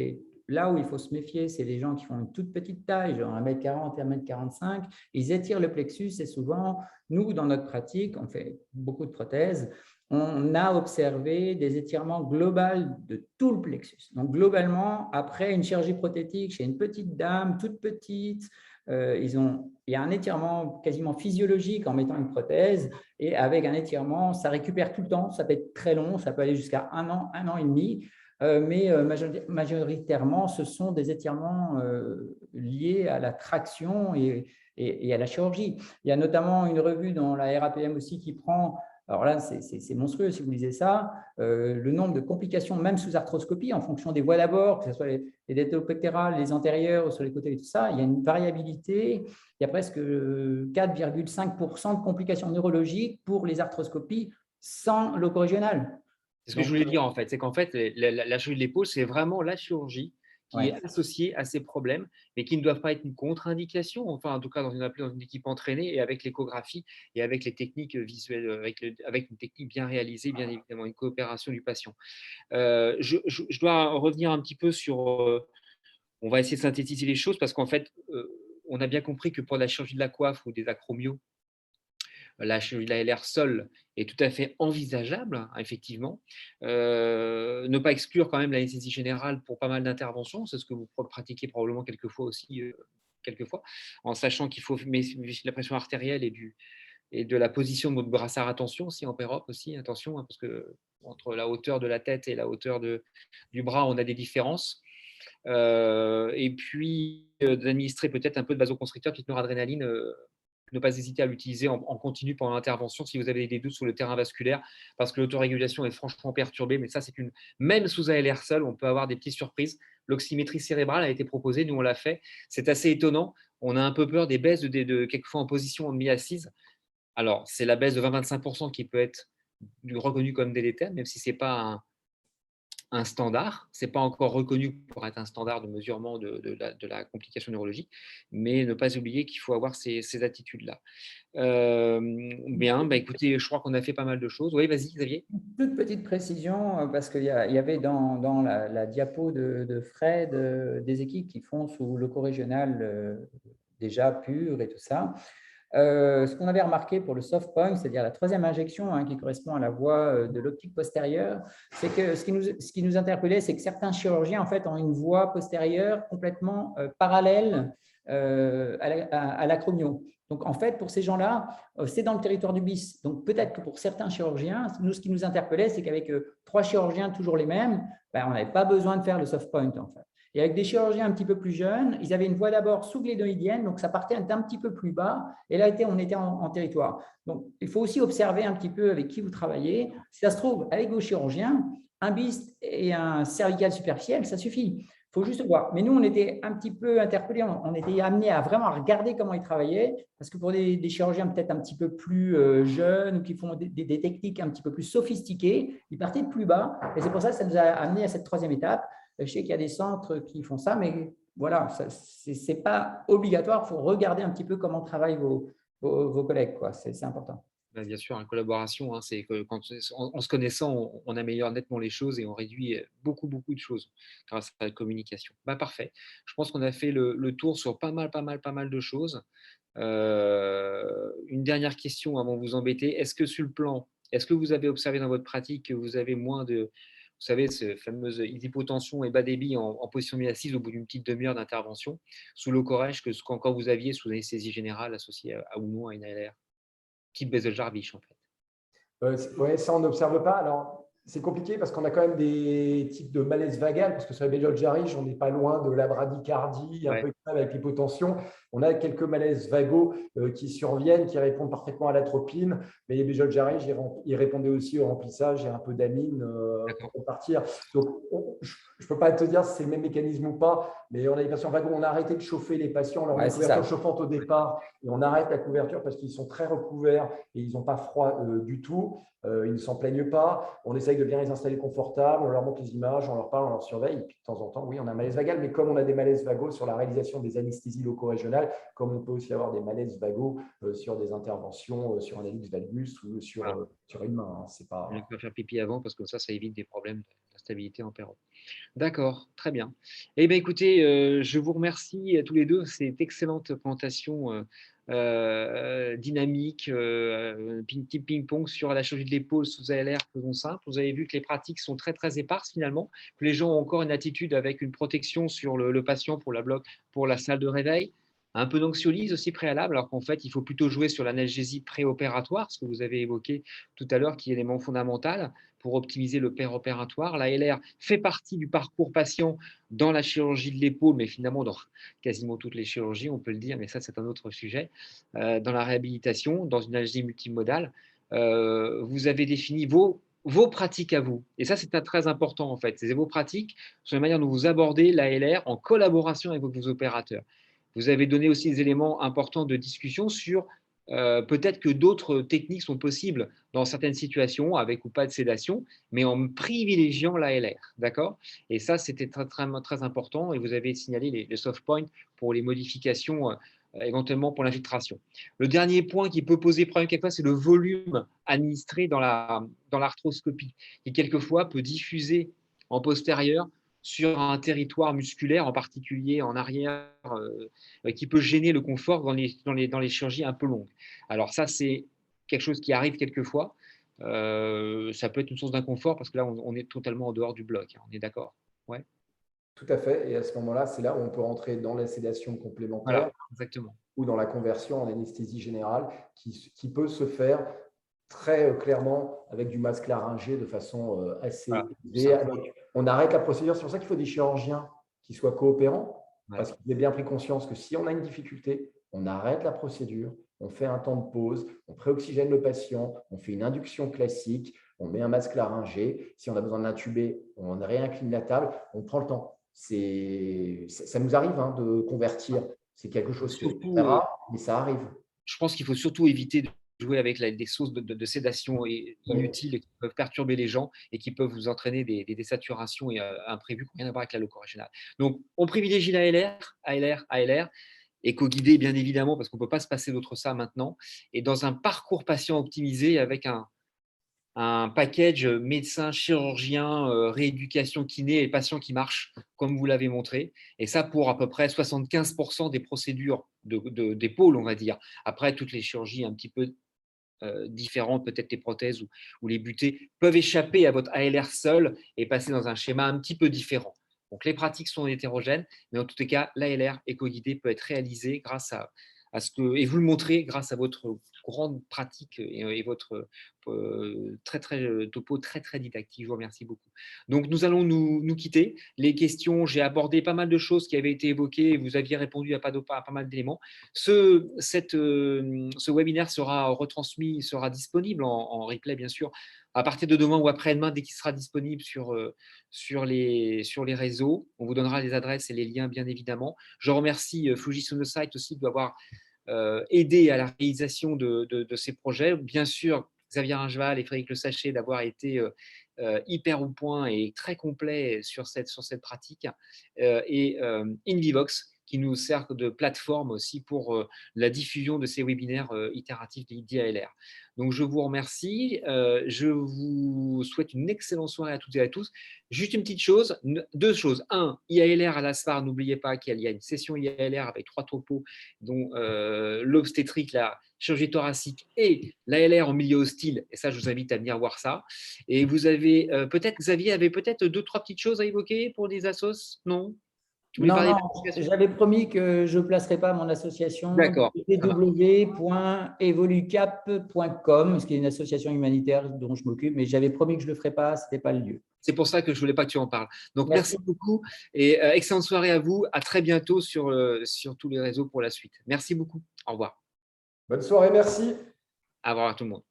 là où il faut se méfier, c'est les gens qui font une toute petite taille, genre 1m40 et 1m45, ils étirent le plexus et souvent, nous, dans notre pratique, on fait beaucoup de prothèses, on a observé des étirements globaux de tout le plexus. Donc, globalement, après une chirurgie prothétique chez une petite dame, toute petite, il y a un étirement quasiment physiologique en mettant une prothèse et avec un étirement, ça récupère tout le temps. Ça peut être très long, ça peut aller jusqu'à 1 an et demi. Mais majoritairement, ce sont des étirements liés à la traction et à la chirurgie. Il y a notamment une revue dans la RAPM aussi qui prend… Alors là, c'est monstrueux si vous lisez ça. Le nombre de complications, même sous arthroscopie, en fonction des voies d'abord, que ce soit les deltopectorales, les antérieures, sur les côtés et tout ça, il y a une variabilité. Il y a presque 4,5% de complications neurologiques pour les arthroscopies sans loco-régional. C'est ce que je voulais dire en fait. C'est qu'en fait, la chirurgie de l'épaule, c'est vraiment la chirurgie qui est associée à ces problèmes, mais qui ne doivent pas être une contre-indication, enfin en tout cas dans une équipe entraînée et avec l'échographie et avec les techniques visuelles, avec une technique bien réalisée, bien évidemment, une coopération du patient. Je dois revenir un petit peu sur… on va essayer de synthétiser les choses parce qu'en fait, on a bien compris que pour la chirurgie de la coiffe ou des acromios, la chirurgie de la LR seule est tout à fait envisageable, hein, effectivement. Ne pas exclure quand même l'anesthésie générale pour pas mal d'interventions, c'est ce que vous pratiquez probablement quelquefois aussi, quelquefois, en sachant qu'il faut la pression artérielle et de la position de votre brassard. Attention aussi en pérop aussi, attention, hein, parce que entre la hauteur de la tête et la hauteur du bras, on a des différences. Et puis d'administrer peut-être un peu de vasoconstricteur, petite noradrénaline, ne pas hésiter à l'utiliser en continu pendant l'intervention si vous avez des doutes sur le terrain vasculaire, parce que l'autorégulation est franchement perturbée, mais ça c'est même sous ALR seul, on peut avoir des petites surprises. L'oxymétrie cérébrale a été proposée, nous on l'a fait, c'est assez étonnant. On a un peu peur des baisses de quelquefois en position en demi-assise. Alors c'est la baisse de 20-25% qui peut être reconnue comme délétère, même si ce n'est pas un standard. Ce n'est pas encore reconnu pour être un standard de mesurement de la complication neurologique, mais ne pas oublier qu'il faut avoir ces attitudes-là. Bien, écoutez, je crois qu'on a fait pas mal de choses. Oui, vas-y, Xavier. Une toute petite précision, parce qu'il y avait dans la diapo de Fred des équipes qui font sous le corégional déjà pur et tout ça. Ce qu'on avait remarqué pour le soft point, c'est-à-dire la troisième injection, hein, qui correspond à la voie de l'optique postérieure, c'est que ce qui nous interpellait, c'est que certains chirurgiens en fait, ont une voie postérieure complètement parallèle à l'acromio. Donc, en fait, pour ces gens-là, c'est dans le territoire du BIS. Donc, peut-être que pour certains chirurgiens, ce qui nous interpellait, c'est qu'avec 3 chirurgiens toujours les mêmes, on n'avait pas besoin de faire le soft point, en fait. Et avec des chirurgiens un petit peu plus jeunes, ils avaient une voie d'abord sous-glénoïdienne, donc ça partait d'un petit peu plus bas, et là, on était en territoire. Donc, il faut aussi observer un petit peu avec qui vous travaillez. Si ça se trouve, avec vos chirurgiens, un BIS et un cervical superficiel, ça suffit. Il faut juste voir. Mais nous, on était un petit peu interpellés, on était amenés à vraiment regarder comment ils travaillaient, parce que pour des chirurgiens peut-être un petit peu plus jeunes ou qui font des techniques un petit peu plus sophistiquées, ils partaient de plus bas. Et c'est pour ça que ça nous a amenés à cette troisième étape. Je sais qu'il y a des centres qui font ça, mais voilà, ce n'est pas obligatoire. Il faut regarder un petit peu comment travaillent vos collègues. C'est important. Bien sûr, la collaboration, hein, c'est que en se connaissant, on améliore nettement les choses et on réduit beaucoup de choses grâce à la communication. Parfait. Je pense qu'on a fait le tour sur pas mal de choses. Une dernière question avant de vous embêter. Est-ce que vous avez observé dans votre pratique que vous avez moins de… Vous savez, cette fameuse hypotension et bas débit en position mi-assise au bout d'une petite demi-heure d'intervention sous l'eau corrège que quand vous aviez sous anesthésie générale associée à ou non à une ALR? Type Bessel-Jarvich, en fait. Oui, ça, on n'observe pas. Alors, c'est compliqué parce qu'on a quand même des types de malaise vagal, parce que sur les Bessel-Jarvich, on n'est pas loin de la bradycardie, un peu avec l'hypotension. On a quelques malaises vagaux qui surviennent, qui répondent parfaitement à l'atropine, mais les Bessel-Jarvich, ils répondaient aussi au remplissage et un peu d'amine pour partir. Donc, je ne peux pas te dire si c'est le même mécanisme ou pas, mais on a des patients vagos, on a arrêté de chauffer les patients, on leur met une couverture chauffante au départ, et on arrête la couverture parce qu'ils sont très recouverts et ils n'ont pas froid du tout. Ils ne s'en plaignent pas. On essaye de bien les installer confortables, on leur montre les images, on leur parle, on leur surveille. Et puis de temps en temps, oui, on a un malaise vagal, mais comme on a des malaises vagaux sur la réalisation des anesthésies loco-régionales, comme on peut aussi avoir des malaises vagaux sur des interventions sur un hélix valgus ou sur une main. Hein. C'est pas… On peut faire pipi avant parce que ça évite des problèmes d'instabilité en péro. D'accord, très bien. Eh bien, écoutez, je vous remercie tous les deux. C'est une excellente présentation dynamique, ping-pong sur la chirurgie de l'épaule sous ALR, faisons simple. Vous avez vu que les pratiques sont très éparses finalement, que les gens ont encore une attitude avec une protection sur le patient pour la salle de réveil, un peu d'anxiolyse aussi préalable, alors qu'en fait, il faut plutôt jouer sur l'analgésie préopératoire, ce que vous avez évoqué tout à l'heure, qui est l'élément fondamental pour optimiser le péropératoire. La LR fait partie du parcours patient dans la chirurgie de l'épaule, mais finalement dans quasiment toutes les chirurgies, on peut le dire, mais ça c'est un autre sujet. Dans la réhabilitation, dans une analgésie multimodale, vous avez défini vos pratiques à vous. Et ça, c'est très important en fait. C'est vos pratiques sur la manière dont vous abordez la LR en collaboration avec vos opérateurs. Vous avez donné aussi des éléments importants de discussion sur peut-être que d'autres techniques sont possibles dans certaines situations, avec ou pas de sédation, mais en privilégiant l'ALR, d'accord? Et ça, c'était très, très, très important, et vous avez signalé les soft points pour les modifications, éventuellement pour l'infiltration. Le dernier point qui peut poser problème quelquefois, c'est le volume administré dans l'arthroscopie, qui quelquefois peut diffuser en postérieur sur un territoire musculaire, en particulier en arrière, qui peut gêner le confort dans les chirurgies un peu longues. Alors ça, c'est quelque chose qui arrive quelquefois. Ça peut être une source d'inconfort parce que là, on est totalement en dehors du bloc. On est d'accord? Ouais. Tout à fait. Et à ce moment-là, c'est là où on peut rentrer dans la sédation complémentaire Voilà, exactement. ou dans la conversion en anesthésie générale qui peut se faire très clairement avec du masque laryngé de façon assez Voilà, élevée. On arrête la procédure. C'est pour ça qu'il faut des chirurgiens qui soient coopérants, ouais. parce qu'ils aient bien pris conscience que si on a une difficulté, on arrête la procédure, on fait un temps de pause, on préoxygène le patient, on fait une induction classique, on met un masque laryngé. Si on a besoin de l'intuber, on réincline la table, on prend le temps. Ça nous arrive de convertir. C'est quelque chose qui est Surtout, très rare, mais ça arrive. je pense qu'il faut surtout éviter de jouer avec des sources de sédation inutiles qui peuvent perturber les gens et qui peuvent vous entraîner des désaturations imprévues qui n'ont rien à voir avec la loco régionale. Donc, on privilégie la ALR, éco-guidé bien évidemment, parce qu'on ne peut pas se passer d'autre ça maintenant, et dans un parcours patient optimisé avec un package médecin, chirurgien, rééducation kiné et patient qui marche, comme vous l'avez montré. Et ça pour à peu près 75% des procédures des pôles, on va dire. Après, toutes les chirurgies un petit peu différentes, peut-être les prothèses ou les butées, peuvent échapper à votre ALR seul et passer dans un schéma un petit peu différent. Donc, les pratiques sont hétérogènes, mais en tout cas, l'ALR éco-guidé peut être réalisé grâce à ce que, et vous le montrez grâce à votre grande pratique et votre topo très, très didactique. Je vous remercie beaucoup. Donc, nous allons nous quitter. Les questions, j'ai abordé pas mal de choses qui avaient été évoquées. Vous aviez répondu à pas mal d'éléments. Ce webinaire sera retransmis, sera disponible en replay, bien sûr, à partir de demain ou après-demain, dès qu'il sera disponible sur les réseaux. On vous donnera les adresses et les liens, bien évidemment. Je remercie Fujitsu Site aussi d'avoir aidé à la réalisation de ces projets. Bien sûr, Xavier Ringeval et Frédéric Le Sachet d'avoir été hyper au point et très complet sur cette pratique. Et Invivox, qui nous sert de plateforme aussi pour la diffusion de ces webinaires itératifs d'IALR. Donc, je vous remercie. Je vous souhaite une excellente soirée à toutes et à tous. Juste une petite chose, deux choses. Un, IALR à l'ASFAR, n'oubliez pas qu'il y a une session IALR avec 3 topos, dont l'obstétrique, la chirurgie thoracique et l'ALR en milieu hostile. Et ça, je vous invite à venir voir ça. Et vous avez peut-être, Xavier, avait peut-être 2-3 petites choses à évoquer pour les assos? Non? Non, j'avais promis que je ne placerai pas mon association www.evolucap.com, ce qui est une association humanitaire dont je m'occupe, mais j'avais promis que je ne le ferais pas, ce n'était pas le lieu. C'est pour ça que je ne voulais pas que tu en parles. Donc, merci beaucoup et excellente soirée à vous. À très bientôt sur tous les réseaux pour la suite. Merci beaucoup. Au revoir. Bonne soirée, merci. Au revoir à tout le monde.